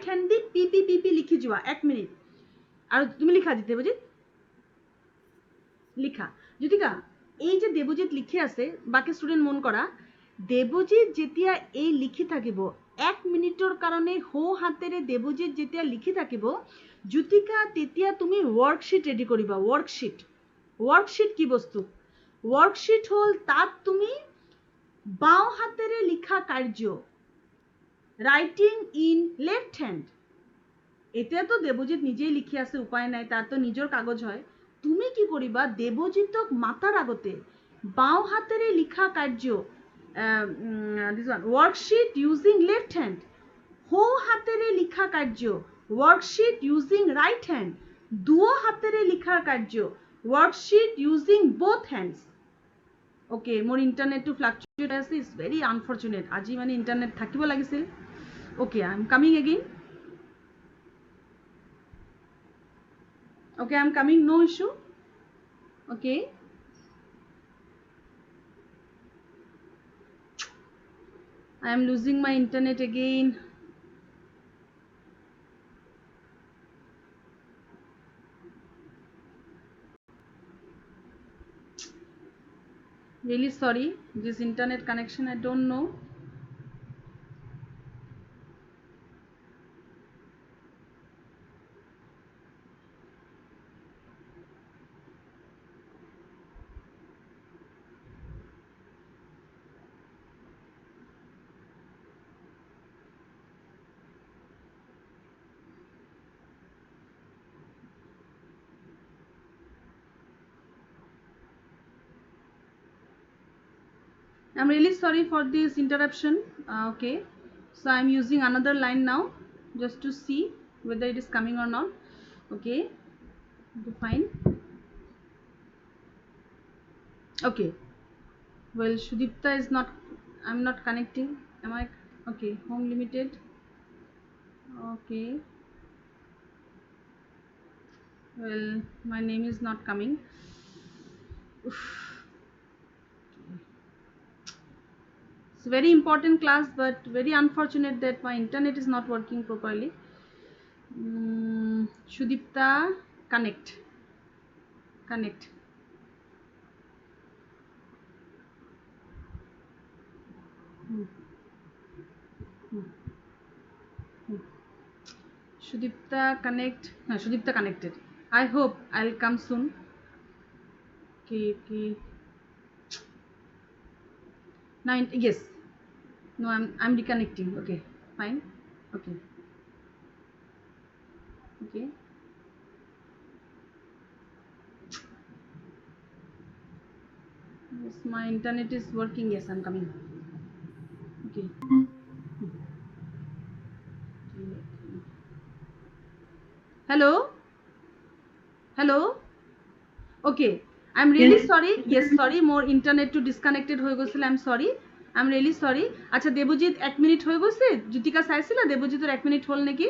হেণ্ড দি পি পি পি পি লিখি যোৱা 1 মিনিট। আৰু তুমি লিখা দেৱজিৎ, লিখা। জ্যোতিকা, এই যে দেৱজিৎ লিখি আছে, বাকী ষ্টুডেণ্ট মন কৰা, দেৱজিৎ যেতিয়া এই লিখি থাকিব 1 মিনিটৰ কাৰণে সো হাতেৰে দেৱজিৎ যেতিয়া লিখি থাকিব, জ্যোতিকা তেতিয়া তুমি ৱৰ্কশ্বিট ৰেডি কৰিবা। ৱৰ্কশ্বিট কি বস্তু? ৱৰ্কশ্বিট হ'ল তাত তুমি বাওঁ হাতেৰে লিখা কাৰ্য, ৰাইটিং ইন লেফ্ট হেণ্ড। এতিয়াতো দেৱজিৎ নিজেই লিখি আছে, উপায় নাই, তাতো নিজৰ কাগজ হয়। তুমি কি কৰিবা, দেৱজিৎক মাতাৰ আগতে বাওঁ হাতেৰে লিখা কাৰ্য, worksheet using left hand, so হাতেৰে লিখা কাৰ্য, ৱৰ্কশ্বিট ইউজিং ৰাইট হেণ্ড, দুয়ো হাতেৰে লিখাৰ কাৰ্য, worksheet using both hands. Okay, মোৰ ইণ্টাৰনেটটো ফ্লাকচুৱেট হৈ আছে, ইটছ ভেৰি আনফৰ্চুনেট। আজি মানে ইণ্টাৰনেট থাকিব লাগিছিল। Okay, I am coming again. Okay, I'm coming, no issue. Okay. I am losing my internet again. Really sorry, this internet connection, I don't know. I'm really sorry for this interruption. Okay, so I'm using another line now just to see whether it is coming or not. Okay, fine. Okay, well, Shudipta is not, I'm not connecting. Am I okay? Home limited. Okay. Well, my name is not coming. Oof. It's very important class, but very unfortunate that my internet is not working properly. Shudipta, connect. Shudipta, connect. No, Shudipta connected. I hope I'll come soon. Okay. Yes. No, I'm reconnecting. Okay, fine. Okay. Yes, my internet is working. Yes, I'm coming. Okay. Hello. Okay. I'm really sorry. Yes, sorry. More internet to disconnected হয়ে গেছিল. I'm sorry. I'm really sorry. আচ্ছা দেবজিৎ 1 মিনিট হয়ে গেছে। জ্যোতিকা চাইছিল দেবজিৎৰ 1 মিনিট হল নেকি?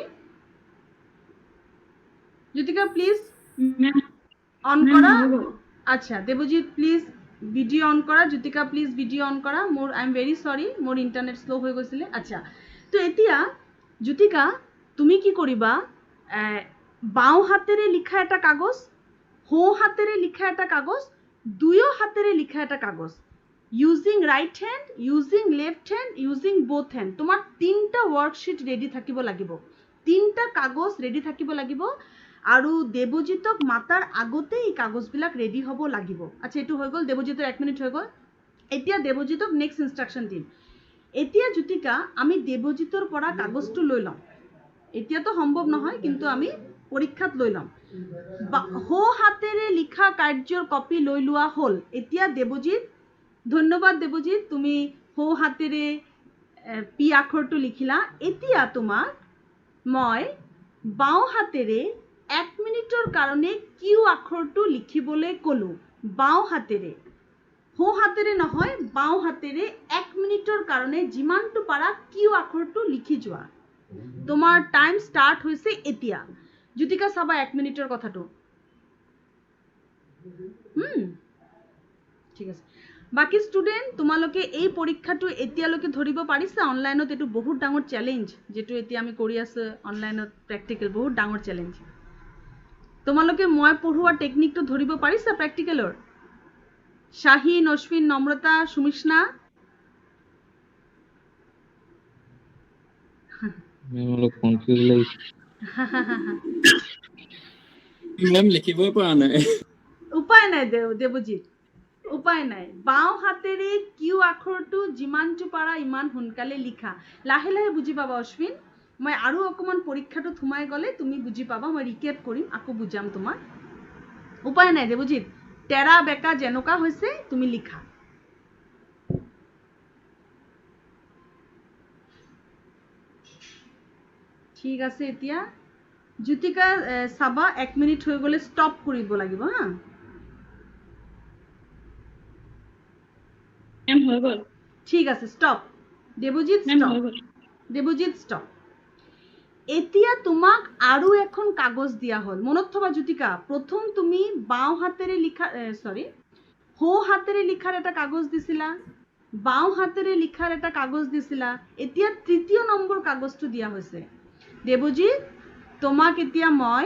জ্যোতিকা প্লিজ অন কৰা। আচ্ছা দেবজিৎ প্লিজ ভিডিও অন কৰা। জ্যোতিকা প্লিজ ভিডিও অন কৰা। মোৰ আই এম ভেৰি সৰি মোৰ ইন্টাৰনেট স্লো হৈ গৈছিল। আচ্ছা তো এতিয়া জ্যোতিকা তুমি কি কৰিবা বাও হাতেৰে লিখা এটা কাগজ হো হাতেৰে লিখা এটা কাগজ দুয়ো হাতেৰে লিখা এটা কাগজ using right hand using left hand using both hand তোমার তিনটা ওয়ার্কশিট রেডি থাকিব লাগিব তিনটা কাগজ রেডি থাকিব লাগিব আৰু দেবজিতক মাতাৰ আগতে এই কাগজবিলাক ৰেডি হ'ব লাগিব আচ্ছা এটো হৈ গল দেবজিতৰ 1 মিনিট হৈ গল এতিয়া দেবজিতক নেক্সট ইনস্ট্ৰাকশন দিম এতিয়া জ্যোতিকা আমি দেবজিতৰ পৰা কাগজটো লৈ লম এতিয়া তো সম্ভৱ নহয় কিন্তু আমি পৰীক্ষাত লৈ লম হো হাতেৰে লিখা কাৰ্যৰ কপি লৈ লোৱা হল এতিয়া দেবজিত ধন্যবাদ দেবজিত তুমি হো হাতেৰে পি আখৰটো লিখিলা এতিয়া তোমাক মই বাও হাতেৰে 1 মিনিটৰ কাৰণে কিউ আখৰটো লিখিবলৈ কলো বাও হাতেৰে হো হাতেৰে নহয় বাও হাতেৰে 1 মিনিটৰ কাৰণে যিমানটো পাৰা কিউ আখৰটো লিখি যোৱা তোমাৰ টাইম স্টাৰ্ট হইছে এতিয়া জ্যোতিকা সাবা 1 মিনিটেৰ কথাটো ঠিক আছে বাকি স্টুডেন্ট তোমালোকে এই পৰীক্ষাটো এতিয়ালৈকে ধৰিব পাৰিছা অনলাইনত এটো বহুত ডাঙৰ চ্যালেঞ্জ যেটো এতিয়া আমি কৰি আছে অনলাইনত প্ৰ্যাকটিক্যাল বহুত ডাঙৰ চ্যালেঞ্জ তোমালোকে মই পঢ়ুৱা টেকনিকটো ধৰিব পাৰিছা প্ৰ্যাকটিক্যালৰ শাহিন অশ্বিন নম্ৰতা সুমিষ্ণা কনফিউজ লাগিছে মেম লিখিবই পৰা নাই উপায় নাই দেবজিৎ উপায় নাই বাও হাতেৰে কিউ আখৰটো যিমানটো পাৰা ইমান সোনকালে লিখা লাহে লাহে বুজি পাবা অশ্বিন মই আৰু অকমান পৰীক্ষাটো থুমাই গলে তুমি বুজি পাবা মই ৰিকেপ কৰিম আকৌ বুজাম তোমাক উপায় নাই দেবজিৎ তেৰা বেকা যেনকা হৈছে তুমি লিখা ঠিক আছে এতিয়া জ্যোতিকা সাবা 1 মিনিট হৈ গলে স্টপ কৰিব লাগিব হা এম হৈ গল ঠিক আছে স্টপ দেবজিৎ স্টপ এতিয়া তোমাক আৰু এখন কাগজ দিয়া হল মনত থবা জ্যোতিকা প্ৰথম তুমি বাও হাতেৰে লিখা সৰি হো হাতেৰে লিখাৰ এটা কাগজ দিছিলা বাও হাতেৰে লিখাৰ এটা কাগজ দিছিলা এতিয়া তৃতীয় নম্বৰ কাগজটো দিয়া হৈছে দেবজিৎ তোমাক এতিয়া মই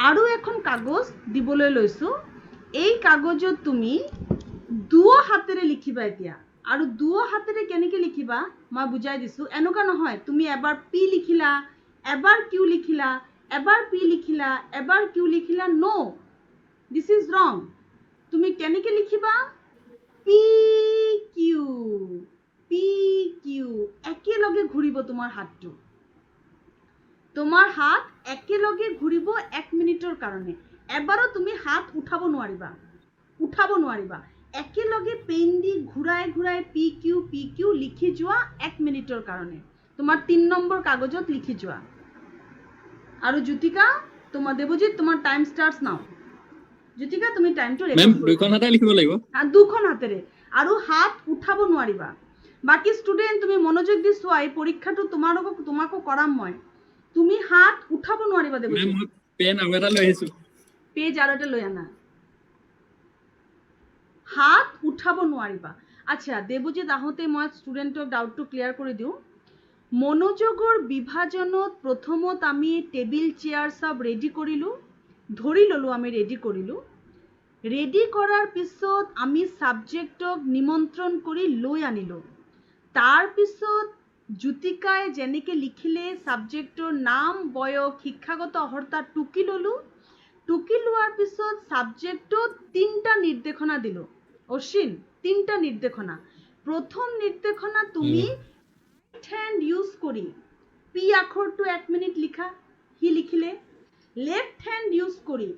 আৰু এখন কাগজ দিবলৈ লৈছো এই কাগজত তুমি দুও হাতেৰে লিখিবা এতিয়া আৰু দুও হাতেৰে কেনেকৈ লিখিবা মই বুজাই দিছো এনেকা নহয় তুমি এবাৰ পি লিখিলা এবাৰ কিউ লিখিলা এবাৰ পি লিখিলা এবাৰ কিউ লিখিলা নো দিস ইজ ৰং তুমি কেনেকৈ লিখিবা পি কিউ একেলগে ঘূৰিব তোমাৰ হাতটো তোমাৰ হাত একেলগে ঘূৰিব 1 মিনিটৰ কাৰণে এবাৰো তুমি হাত উঠাব নোৱাৰিবা একেলগে পেন দি ঘূৰাই পি কিউ লিখি যোৱা 1 মিনিটৰ কাৰণে তোমাৰ 3 নম্বৰ কাগজত লিখি যোৱা আৰু জ্যোতিকা তোমাৰ দেবজিৎ তোমাৰ টাইম স্টার্টস নাও জ্যোতিকা তুমি টাইমটো মেম দুইখন হাতে লিখিব লাগিব দুখন হাতেৰে আৰু হাত উঠাব নোৱাৰিবা বাকি স্টুডেন্ট তুমি মনোযোগ দি চোৱা এই পৰীক্ষাটো তোমাকো কৰাম মই তুমি হাত উঠাব নোৱাৰিবা মেম দেৱজিৎ মই পেন আৰু এটা লৈ আহিছো পেজ আৰু এটা লৈ আনা হাত উঠাব নোৱাৰিবা আচ্ছা দেৱজিৎ আহোঁতে মই ষ্টুডেণ্টক ডাউটটো ক্লিয়াৰ কৰি দিওঁ মনোযোগৰ বিভাজনত প্ৰথমত আমি টেবিল চেয়াৰ সব ৰেডি কৰিলোঁ ধৰি ল'লোঁ আমি ৰেডি কৰিলোঁ ৰেডি কৰাৰ পিছত আমি ছাবজেক্টক নিমন্ত্ৰণ কৰি লৈ আনিলোঁ তাৰ পিছত জ্যোতিকাই যেনেকৈ লিখিলে ছাবজেক্টৰ নাম বয়স শিক্ষাগত অৰ্হতা টুকি ল'লোঁ টুকি লোৱাৰ পিছত ছাবজেক্টত 3টা নিৰ্দেশনা দিলোঁ অশ্বিন 3টা নিৰ্দেশনা প্ৰথম নিৰ্দেশনা তুমি ৰাইট হেণ্ড ইউজ কৰি পি আখৰটো 1 মিনিট লিখা হি লিখিলে লেফ্ট হেণ্ড ইউজ কৰি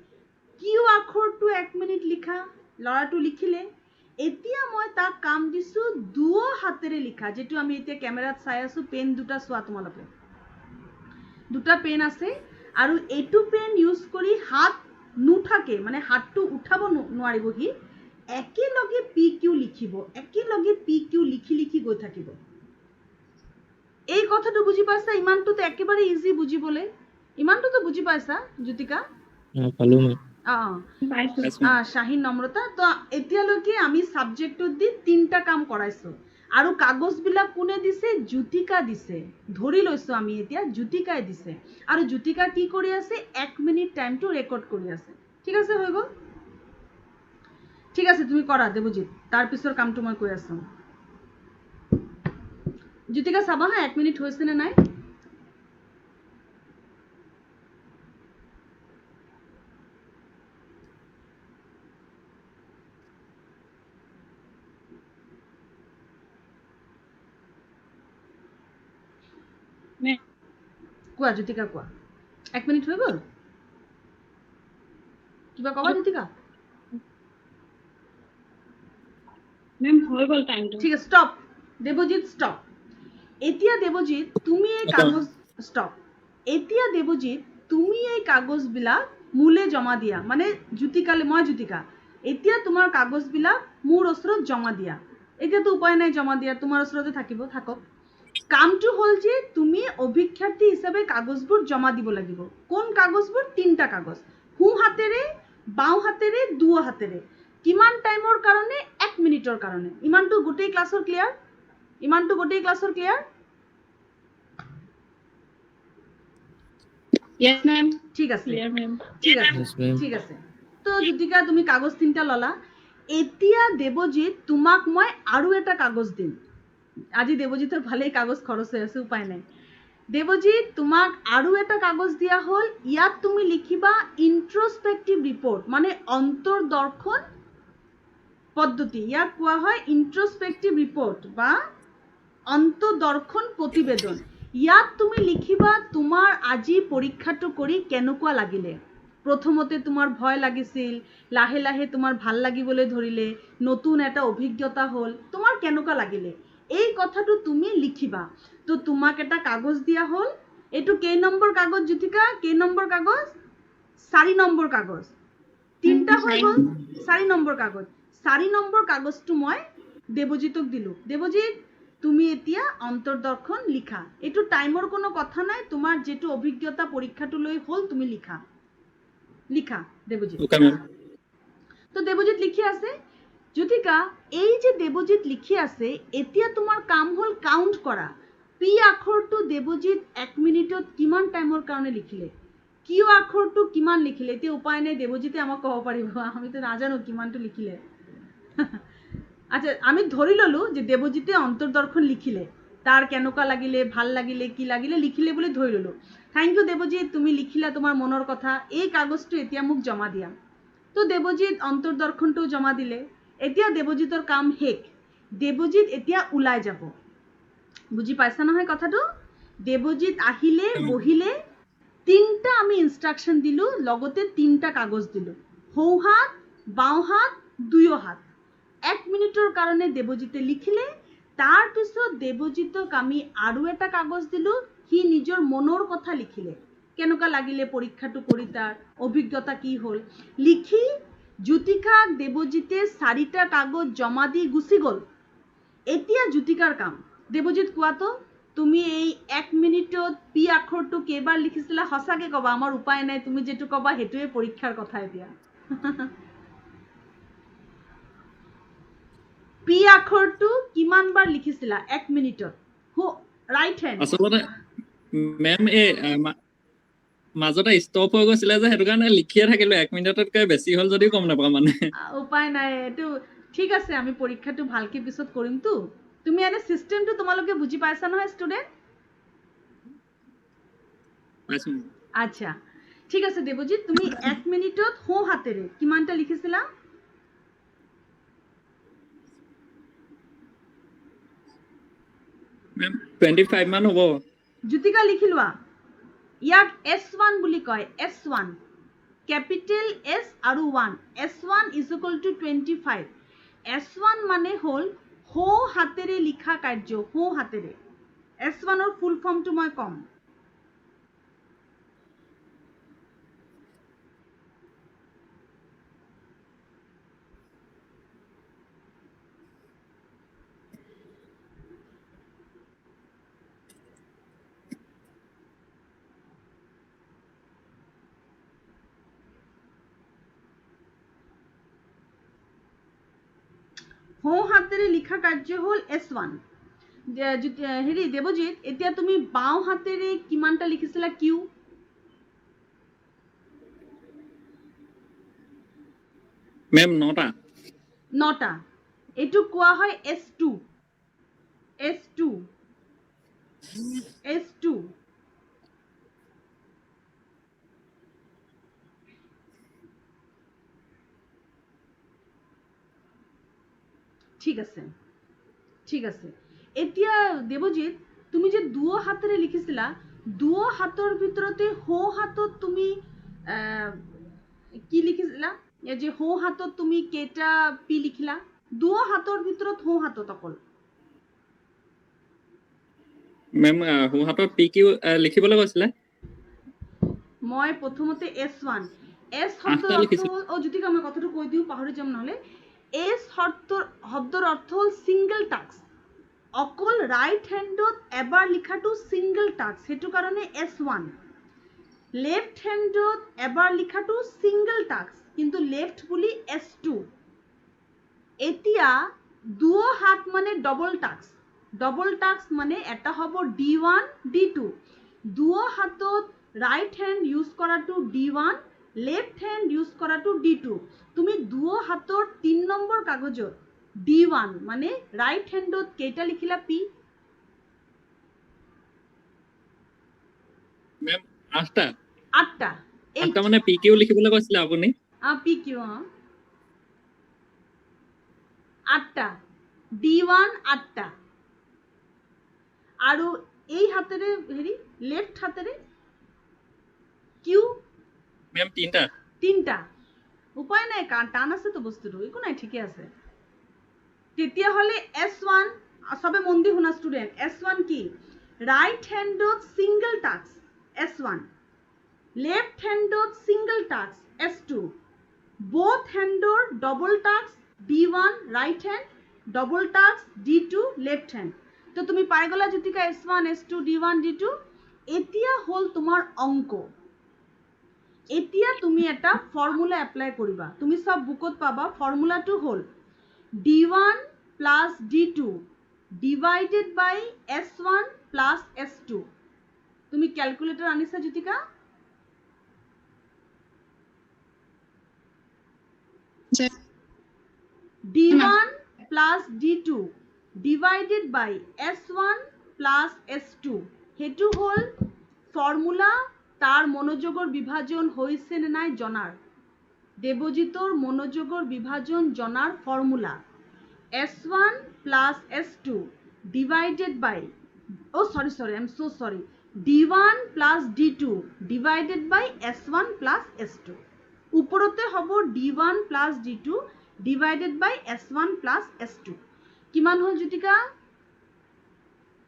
কিউ আখৰটো 1 মিনিট লিখা ল'ৰাটো লিখিলে এতিয়া মই তাক কাম দিছোঁ দুও হাতেৰে লিখা যেটো আমি এতিয়া কেমেৰাত চাই আছো পেন দুটা চোৱা তোমালোকে দুটা পেন আছে আৰু এইটো পেন ইউজ কৰি হাত নুঠাকে মানে হাতটো উঠাব নোৱাৰিব হি একেলগে পি কিউ লিখিব একেলগে পি কিউ লিখি লিখি গৈ থাকিব এই কথাটো বুজি পাইছা ইমানটোতো একেবাৰে ইজি বুজিবলৈ ইমানটোতো বুজি পাইছা জ্যোতিকা পালো মেম শাহিন নম্ৰতা তো এতিয়ালৈকে আমি সাবজেক্টত দি 3টা কাম কৰাইছো আৰু কাগজবিলাক কোনে দিছে জ্যোতিকা দিছে ধৰি লৈছো আমি এতিয়া জ্যোতিকাই দিছে আৰু জ্যোতিকা কি কৰি আছে 1 মিনিট টাইমটো ৰেকৰ্ড কৰি আছে ঠিক আছে হৈ গ'ল ঠিক আছে তুমি কৰা দেৱজিৎ তাৰ পিছৰ কামটো মই কৈ আছো জ্যোতিকা চাবা হা 1 মিনিট হৈছে নে নাই কোৱা জ্যোতিকা কোৱা 1 মিনিট হৈ গ'ল কিবা ক'বা জ্যোতিকা মেম হৈ গ'ল টাইমটো ঠিক আছে স্টপ দেৱজিৎ স্টপ এতিয়া দেৱজিৎ তুমি এই কাগজ স্টপ এতিয়া দেৱজিৎ তুমি এই কাগজবিলাক মোলে জমা দিয়া মানে জ্যোতিকালে মই জ্যোতিকা এতিয়া তোমাৰ কাগজবিলাক মোৰ ওচৰত জমা দিয়া এতিয়াতো উপায় নাই জমা দিয়া তোমাৰ ওচৰতে থাকিব থাকক কামটো হ'ল যে তুমি অভিক্ষাৰ্থী হিচাপে কাগজবোৰ জমা দিব লাগিব কোন কাগজবোৰ 3টা কাগজ সোঁ হাতেৰে বাওঁ হাতেৰে দুও হাতেৰে কিমান টাইমৰ কাৰণে 1 মিনিটৰ কাৰণে ইমানটো গোটেই ক্লাছৰ ক্লিয়াৰ Yes, ma'am. ঠিক আছে Clear, ma'am. ঠিক আছে Yes, ma'am. ঠিক আছে তো জ্যোতিকা তুমি কাগজ 3টা ললা এতিয়া দেৱজিৎ তোমাক মই আৰু এটা কাগজ দিম আজি দেৱজিৎৰ ভালেই কাগজ খৰচ হৈ আছে উপায় নাই দেৱজিৎ তোমাক আৰু এটা কাগজ দিয়া হ'ল ইয়াত তুমি লিখিবা ইন্ট্ৰস্পেক্টিভ ৰিপৰ্ট মানে অন্তৰ্দৰ্শন পদ্ধতি ইয়াক কোৱা হয় ইন্ট্ৰস্পেক্টিভ ৰিপৰ্ট বা অন্তৰ্দৰ্শন প্ৰতিবেদন ইয়াত তুমি লিখিবা তোমাৰ আজি পৰীক্ষাটো কৰি কেনেকুৱা লাগিলে প্ৰথমতে তোমাৰ ভয় লাগিছিল লাহে লাহে তোমাৰ ভাল লাগিবলৈ ধৰিলে নতুন এটা অভিজ্ঞতা হ'ল তোমাৰ কেনেকুৱা লাগিলে এই কথাটো তুমি লিখিবা তো তোমাক এটা কাগজ দিয়া হ'ল এটো কেই নম্বৰ কাগজ জ্যোতিকা কেই নম্বৰ কাগজ 4 নম্বৰ কাগজ 3টা হৈ গ'ল 4 নম্বৰ কাগজ 4 নম্বৰ কাগজটো মই দেৱজিতক দিলো দেৱজিৎ তুমি এতিয়া অন্তৰ্দৰ্শন লিখা এটো টাইমৰ কোনো কথা নাই তোমাৰ যেটো অভিজ্ঞতা পৰীক্ষাটো লৈ হ'ল তুমি লিখা দেৱজিৎ ওকে মেম তো দেৱজিৎ লিখি আছে জ্যোতিকা এই যে দেৱজিৎ লিখি আছে এতিয়া তোমাৰ কাম হ'ল কাউন্ট কৰা পি আখৰটো দেৱজিৎ 1 মিনিটত কিমান টাইমৰ কাৰণে লিখিলে কিউ আখৰটো কিমান লিখিলে এতিয়া উপায় নাই দেৱজিতে আমাক ক'ব পাৰিব আমিতো নাজানো কিমানটো লিখিলে আচ্ছা আমি ধৰি ললো যে দেৱজিতে অন্তৰ্দৰ্শন লিখিলে তাৰ কেনেকুৱা লাগিলে ভাল লাগিলে কি লাগিলে লিখিলে বুলি ধৰি ললো থ্যাংক ইউ দেৱজিৎ তুমি লিখিলা তোমাৰ মনৰ কথা এই কাগজটো এতিয়া মোক জমা দিয়া তো দেৱজিৎ অন্তৰ্দৰ্শনটো জমা দিলে এতিয়া দেৱজিতৰ কাম শেষ দেৱজিৎ এতিয়া ওলাই যাব বুজি পাইছা নহয় কথাটো দেৱজিৎ আহিলে বহিলে 3টা আমি ইনস্ট্ৰাকশন দিলো লগতে 3টা কাগজ দিলো সোঁ হাত বাওঁ হাত দুয়ো হাত 1 মিনিটৰ কাৰণে দেৱজিতে লিখিলে তাৰ পিছত দেৱজিতক আমি আৰু এটা কাগজ দিলো হি নিজৰ মনৰ কথা লিখিলে কেনেকুৱা লাগিলে পৰীক্ষাটো কৰি তাৰ অভিজ্ঞতা কি হ'ল লিখি জ্যোতিকাক দেৱজিতে 4টা কাগজ জমা দি গুচি গ'ল এতিয়া জ্যোতিকাৰ কাম দেৱজিৎ কোৱাটো তুমি এই 1 মিনিটত পি আখৰটো কেইবাৰ লিখিছিলা সঁচাকে কবা আমাৰ উপায় নাই তুমি যেটো কবা হেতুৱে পৰীক্ষাৰ কথা এতিয়া পি আখৰটো কিমান বাৰ লিখিছিলা 1 মিনিটত হো ৰাইট হ্যান্ড আচলতে মেম এই মাজতে ষ্টপ হৈ গৈছিলে যে হেতু কাৰণে লিখিয়ে থাকিলো 1 মিনিটতকৈ বেছি হল যদিও কম নাপাওঁ মানে উপায় নাই এটো ঠিক আছে আমি পৰীক্ষাটো ভালকে পিছত কৰিম তো তুমি এনে সিস্টেমটো তোমালোকে বুজি পাইছা নহয় ষ্টুডেন্ট পাইছো আচ্ছা ঠিক আছে দেৱজিৎ তুমি 1 মিনিটত হো হাতেৰে কিমানটা লিখিছিলা মেম 25 মান হ'ব জ্যোতিকা লিখিলোৱা ইয়াক S1 বুলি কয় S1 ক্যাপিটেল S আৰু 1 S1 = 25 S1 মানে হল হো হাতেৰে লিখা কাৰ্য হো হাতেৰে S1 ৰ ফুল ফৰ্মটো মই কম হো হাতেৰে লিখা কাৰ্য হল S1 হেৰি দেৱজিৎ এতিয়া তুমি বাও হাতেৰে কিমানটা লিখিছিলা কিউ মেম 9টা এটো কোৱা হয় S2 ঠিক আছে এতিয়া দেৱজিৎ তুমি যে দুও হাতেৰে লিখিছিলা দুও হাতৰ ভিতৰতে হো হাতত তুমি কি লিখিছিলা এই যে হো হাতত তুমি কেটা পি লিখিলা দুও হাতৰ ভিতৰত হো হাতত অকল মেম হো হাতত পি কিউ লিখিবলৈ কৈছিলে মই প্ৰথমতে S1 S আঠটা শব্দৰ অৰ্থ লিখিছো হল জ্যোতিকা মই কথাটো কৈ দিও পাহৰি যাম নহলে S শব্দৰ অৰ্থ হল সিঙ্গল টাস্ক অকল ৰাইট হ্যান্ডত এবাৰ লিখাটো সিঙ্গল টাস্ক হেতু কাৰণে S1 লেফট হ্যান্ডত এবাৰ লিখাটো সিঙ্গল টাস্ক কিন্তু লেফট বুলি S2 এতিয়া দুও হাত মানে ডবল টাস্ক মানে এটা হ'ব D1 D2 দুও হাতত রাইট হ্যান্ড ইউজ কৰাটো D1 লেফট হ্যান্ড ইউজ কৰাটো D2 তুমি দুও হাতৰ 3 নম্বৰ কাগজত D1 মানে রাইট হ্যান্ডত কেইটা লিখিলা পি মেম 8টা এই মানে পি কিউ লিখিবলৈ কৈছিলে আপুনি পি কিউ 8টা D1 8টা আৰু এই হাতেৰে হেৰি লেফট হাতেৰে কিউ মেম 3টা উপায় নাই টান আছে তো বস্তুটো একো নাই ঠিকে আছে তেতিয়া হলে S1 সবে মন দি শুনা স্টুডেন্ট S1 কি রাইট হ্যান্ডত সিঙ্গল টাস্ক S1 লেফট হ্যান্ডত সিঙ্গল টাস্ক S2 both হ্যান্ডৰ double task D1 right hand double task D2 left hand তো তুমি পাই গলা Jyotika S1 S2 D1 D2 এতিয়া হল তোমাৰ অঙ্ক এতিয়া তুমি এটা ফৰ্মুলা এপ্লাই কৰিবা তুমি সব বুকত পাবা ফর্মুলাটো হল D1 plus D2 divided by S1 plus S2 তুমি ক্যালকুলেটর আনিছা Jyotika D1 plus D2 divided by S1 plus S2 হেতু হল ফর্মুলা তার মনোযোগৰ বিভাজন হৈছে নে নাই জনাৰ দেৱজিতৰ মনোযোগৰ বিভাজন জনাৰ formula S1 plus S2 divided by I'm so sorry D1 plus D2 divided by S1 plus S2 উপরতে হব D1 plus D2 divided by S1 plus S2 কিমান হল জ্যোতিকা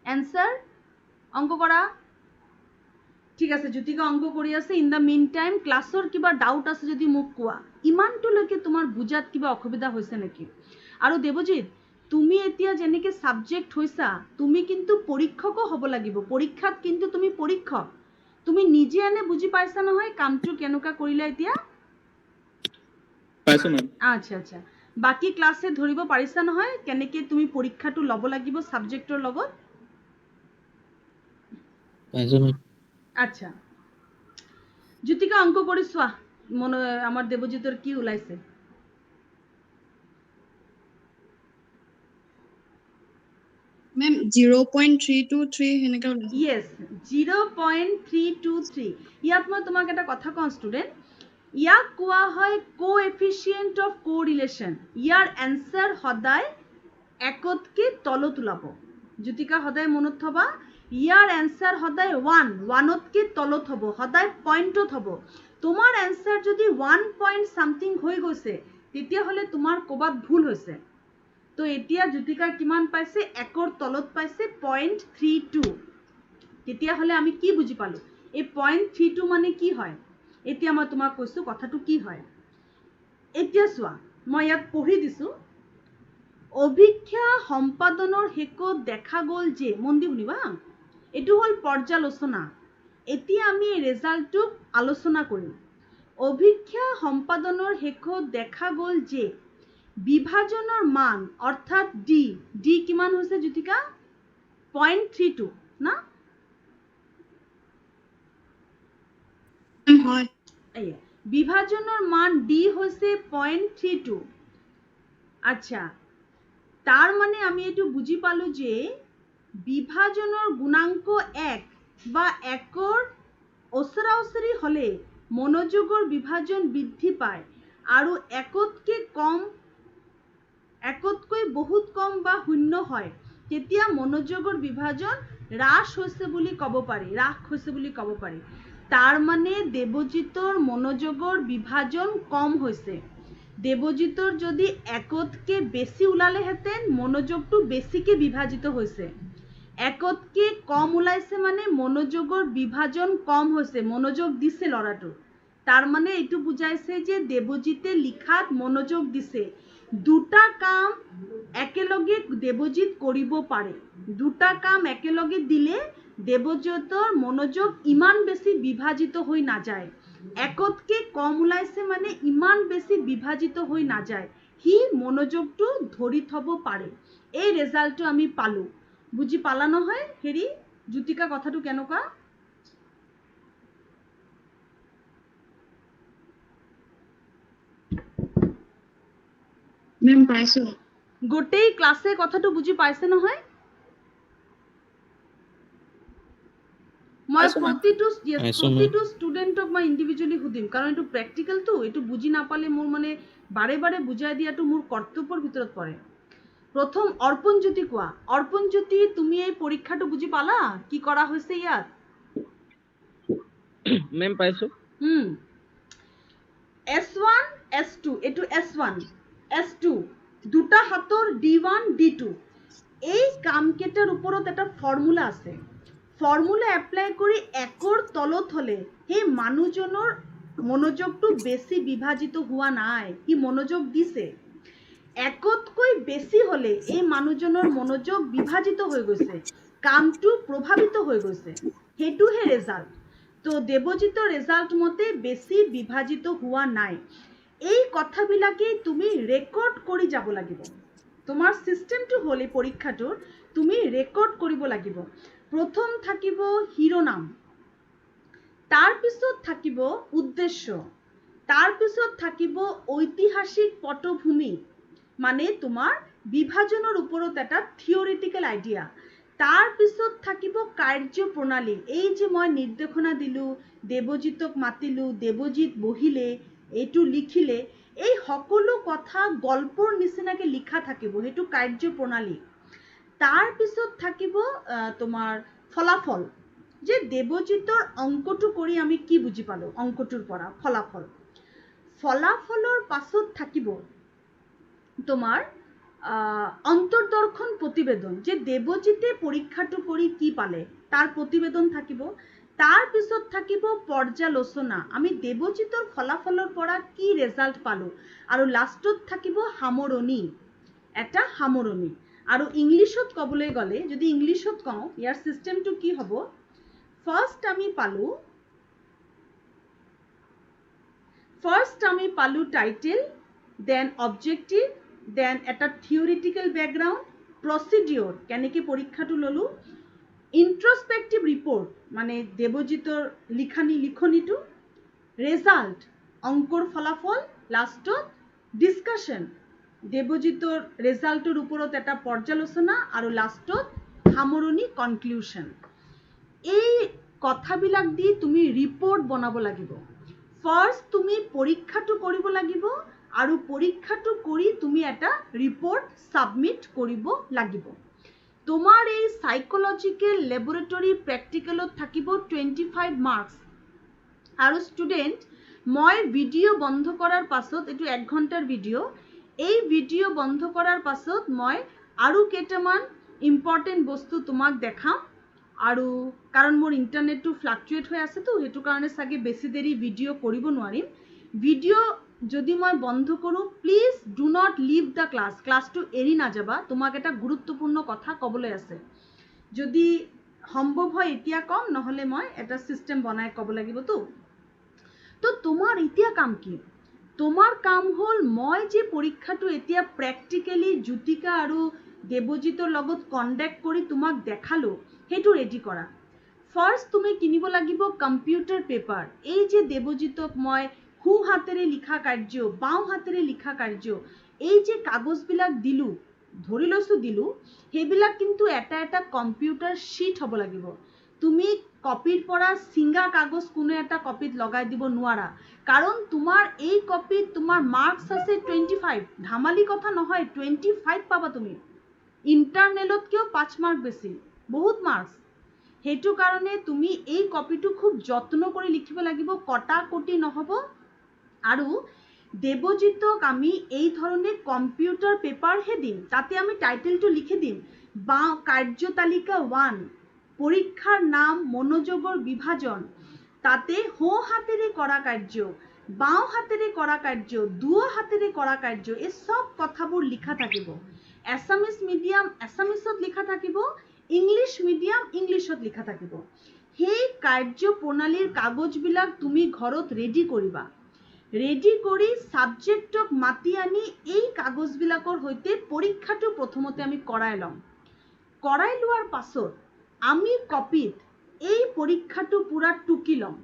answer অঙ্ক কৰা ঠিক আছে জ্যোতিকা অঙ্ক কৰি আছে ইন দা মিন টাইম ক্লাছৰ কিবা ডাউট আছে যদি মোক কোৱা ইমানটো লৈকে তোমাৰ বুজাত কিবা অসুবিধা হৈছে নেকি আৰু দেৱজিৎ তুমি এতিয়া যেনেকে সাবজেক্ট হৈছা তুমি কিন্তু পৰীক্ষকো হ'ব লাগিব পৰীক্ষাত কিন্তু তুমি পৰীক্ষক তুমি নিজে এনে বুজি পাইছা নহয় কামটো কেনেকুৱা কৰিলা এতিয়া পাইছো মেম আচ্ছা আচ্ছা বাকি ক্লাছে ধৰিব পাৰিছা নহয় কেনেকে তুমি পৰীক্ষাটো ল'ব লাগিব সাবজেক্টৰ লগত পাইছো মেম আচ্ছা জ্যোতিকা অংক কৰি চোৱা মন আমাৰ দেৱজিতৰ কি ওলাইছে মেম 0.323 হেনেকা ওলাইছে yes 0.323 ইয়াত মই তোমাক এটা কথা কওঁ ষ্টুডেন্ট ইয়াক কোৱা হয় কোএফিচিয়েন্ট অফ কোৰিলেশন ইয়াৰ এনসাৰ সদায় একতকে তলত ওলাব জ্যোতিকা সদায় মনত থবা ইয়াৰ এনসাৰ সদায় 1তকে তলত হ'ব সদায় পইণ্টত হ'ব তোমাৰ এনসাৰ যদি 1 পইণ্ট সামথিং হৈ গৈছে তেতিয়া হলে তোমাৰ কবাত ভুল হৈছে তো এতিয়া জ্যোতিকা কিমান পাইছে একৰ তলত পাইছে 0.32 তেতিয়া হলে আমি কি বুজি পালো এই 0.32 মানে কি হয় এতিয়া মই তোমাক কৈছো কথাটো কি হয় এতিয়া চোৱা মই ইয়াত পঢ়ি দিছো অভিক্ষা সম্পাদনৰ হেকত দেখা গল যে মন দি শুনিবা এটো হল পৰ্যালোচনা এতিয়া আমি ৰেজাল্টটো আলোচনা কৰিম অভিক্ষা সম্পাদনৰ হেকত দেখা গল যে বিভাজনৰ মান অৰ্থাৎ ডি কিমান হৈছে জ্যোতিকা 0.32 না হয় এই বিভাজনৰ মান ডি হৈছে 0.32 আচ্ছা তাৰ মানে আমি এটো বুজি পালো যে বিভাজনৰ গুণাঙ্ক 1 বা 1ৰ ওচৰা-ওচৰি হলে মনোযোগৰ বিভাজন বৃদ্ধি পায় আৰু একতকৈ বহুত কম বা শূন্য হয় তেতিয়া মনোযোগৰ বিভাজন হ্ৰাস হৈছে বুলি ক'ব পাৰি তাৰ মানে দেৱজিতৰ মনোযোগৰ বিভাজন কম হৈছে দেৱজিতৰ যদি একতকে বেছি ওলালে হেতেন মনোযোগটো বেছিকে বিভাজিত হৈছে একতকে কম ওলাইছে মানে মনোযোগৰ বিভাজন কম হৈছে মনোযোগ দিছে লৰাটো তাৰ মানে এটো বুজাইছে যে দেৱজিতে লিখাত মনোযোগ দিছে দুটা কাম একেলগে দেৱজিত কৰিব পাৰে দুটা কাম একেলগে দিলে দেৱজিতৰ মনোযোগ ইমান বেছি বিভাজিত হৈ নাযায় একতকে কম ওলাইছে মানে ইমান বেছি বিভাজিত হৈ নাযায় হি মনোযোগটো ধৰি থব পাৰে এই ৰেজাল্টটো আমি পালো বুজি পালা নহয় হেৰি জ্যোতিকা কথাটো কেনেকুৱা মেম পাইছো গোটেই ক্লাসে কথাটো বুজি পাইছে নহয় মই পাইছো, ma'am. প্ৰতিটো ষ্টুডেন্টক মই ইন্ডিভিজুয়ালি সুধিম কাৰণ এটো প্ৰ্যাকটিক্যাল তো এটো বুজি নাপালে মোৰ মানে বাৰে বাৰে বুজাই দিয়াটো মোৰ কৰ্তব্যৰ ভিতৰত পৰে প্ৰথম অৰ্পণ জ্যোতি কোৱা অৰ্পণ জ্যোতি তুমি এই পৰীক্ষাটো বুজি পালা কি কৰা হৈছে ইয়াত মেম পাইছো S1 S2 এটো S1 S2 দুটা হাতৰ D1 D2 এই কাম কেটাৰ ওপৰত এটা ফৰ্মুলা আছে ফৰ্মুলা এপ্লাই কৰি একৰ তলত হলে সেই মানুহজনৰ মনোযোগটো বেছি বিভাজিত হোৱা নাই কি মনোযোগ দিছে একতকৈ বেছি হলে এই মানুহজনৰ মনোযোগ বিভাজিত হৈ গৈছে কামটো প্ৰভাৱিত হৈ গৈছে হেতুহে ৰেজাল্ট তো দেৱজিতৰ ৰেজাল্ট মতে বেছি বিভাজিত হোৱা নাই এই কথাবিলাকে তুমি ৰেকৰ্ড কৰি যাব লাগিব তোমাৰ সিস্টেমটো হলে পৰীক্ষাটোৰ তুমি ৰেকৰ্ড কৰিব লাগিব প্ৰথম থাকিব শিৰোনাম তাৰ পিছত থাকিব উদ্দেশ্য তাৰ পিছত থাকিব ঐতিহাসিক পটভূমি মানে তোমাৰ বিভাজনৰ ওপৰত এটা থিওৰিটিক্যাল আইডিয়া তাৰ পিছত থাকিব কাৰ্যপ্ৰণালী এই যে মই নিৰ্দেশনা দিলো দেৱজিতক মাতিলো দেৱজিত বহিলে এটো লিখিলে এই সকলো কথা গল্পৰ নিচিনাকে লিখা থাকিব হেতু কাৰ্যপ্ৰণালী তাৰ পিছত থাকিব তোমাৰ ফলাফল যে দেৱজিতৰ অংকটো কৰি আমি কি বুজি পালো অংকটোৰ পৰা ফলাফলৰ পাছত থাকিব তোমাৰ অন্তৰ্দৰ্শন প্ৰতিবেদন যে দেৱজিতে পৰীক্ষাটো কৰি কি পালে তাৰ প্ৰতিবেদন থাকিব তাৰ পিছত থাকিব পৰ্যালোচনা আমি দেৱজিতৰ ফলাফলৰ পৰা কি ৰেজাল্ট পালো আৰু লাষ্টত থাকিব সামৰণি এটা সামৰণি আৰু ইংলিছত ক'বলৈ গ'লে যদি ইংলিছত কওঁ ইয়াৰ সিস্টেমটো কি হ'ব ফাৰ্স্ট আমি পালো টাইটেল দেন অবজেক্টিভ দেন এটা থিওৰিটিকেল বেকগ্ৰাউণ্ড প্ৰচিডিউৰ কেনেকৈ পৰীক্ষাটো ললো ইন্ট্ৰস্পেক্টিভ ৰিপৰ্ট মানে দেৱজিতৰ লিখনিটো ৰেজাল্ট অঙ্কৰ ফলাফল লাস্টত ডিসকাশন দেৱজিতৰ ৰেজাল্টৰ ওপৰত এটা পৰ্যালোচনা আৰু লাস্টত সামৰণি কনক্লুশন এই কথাবিলাক দি তুমি ৰিপৰ্ট বনাব লাগিব ফাৰ্স্ট তুমি পৰীক্ষাটো কৰিব লাগিব আৰু পৰীক্ষাটো কৰি তুমি এটা ৰিপৰ্ট সাবমিট কৰিব লাগিব তোমাৰ এই সাইকোলজিক্যাল ল্যাবৰেটৰী প্ৰ্যাকটিকেলত থাকিব 25 মাৰ্কস আৰু স্টুডেন্ট মই ভিডিও বন্ধ কৰাৰ পাছত এটো 1 ঘণ্টাৰ ভিডিও এই ভিডিও বন্ধ কৰাৰ পাছত মই আৰু কেইটামান ইম্পৰ্টেন্ট বস্তু তোমাক দেখাম আৰু কাৰণ মোৰ ইন্টাৰনেটটো ফ্লাকচুৱেট হৈ আছে তো হেতু কাৰণে সাগে বেছি দেৰি ভিডিও কৰিব নোৱাৰিম ভিডিও যদি মই বন্ধ কৰো প্লিজ ডু নট লিভ দা ক্লাছটো এৰি না যাবা তোমাক এটা গুৰুত্বপূৰ্ণ কথা ক'বলৈ আছে যদি সম্ভৱ হয় এতিয়া কম নহলে মই এটা সিস্টেম বনাই ক'ব লাগিব তো তোমার এতিয়া কাম কি তোমার কাম হল মই যে পৰীক্ষাটো এতিয়া প্ৰ্যাকটিক্যালি জ্যোতিকা আৰু দেৱজিতৰ লগত কন্ডাক্ট কৰি তোমাক দেখালো হেতু ৰেডি কৰা ফাৰ্স্ট তুমি কিনিব লাগিব কম্পিউটাৰ পেপাৰ এই যে দেৱজিতক মই হু হাতেৰে লিখা কাৰ্য বাও হাতেৰে লিখা কাৰ্য এই যে কাগজবিলাক দিলু ধৰি লৈছো দিলু হেবিলাক কিন্তু এটা এটা কম্পিউটাৰ শীট হ'ব লাগিব তুমি কপিৰ পৰা সিঙ্গা কাগজ কোনো এটা কপিত লগাই দিব নোৱাৰা কাৰণ তোমাৰ এই কপিত তোমাৰ মাৰ্কস আছে 25 ধামালি কথা নহয় 25 পাবা তুমি ইন্টাৰনেলত কিয় 5 মাৰ্ক বেছি বহুত মাৰ্কস হেতু কাৰণে তুমি এই কপিটো খুব যত্ন কৰি লিখিব লাগিব কটা কটি নহব আৰু দেৱজিতক আমি এই ধৰণে কম্পিউটাৰ পেপাৰ হে দিম তাতে আমি টাইটেলটো লিখি দিম বা কাৰ্যতালিকা 1 পৰীক্ষাৰ নাম মনোযোগৰ বিভাজন তাতে হো হাতেৰে কৰা কাৰ্য বাও হাতেৰে কৰা কাৰ্য দুও হাতেৰে কৰা কাৰ্য এই সব কথাবোৰ লিখা থাকিব এছামিজ মিডিয়াম এছামিজত লিখা থাকিব ইংলিশ মিডিয়াম ইংলিশত লিখা থাকিব সেই কাৰ্য প্ৰণালীৰ কাগজবিলাক তুমি ঘৰত ৰেডি কৰিবা ৰেডি কৰি সাবজেক্টক মাতি আনি এই কাগজবিলাকৰ হৈতে পৰীক্ষাটো প্ৰথমতে আমি কৰাই লম কৰাই লোৱাৰ পাছত আমি কপিত এই পৰীক্ষাটো পুৰা টুকি লম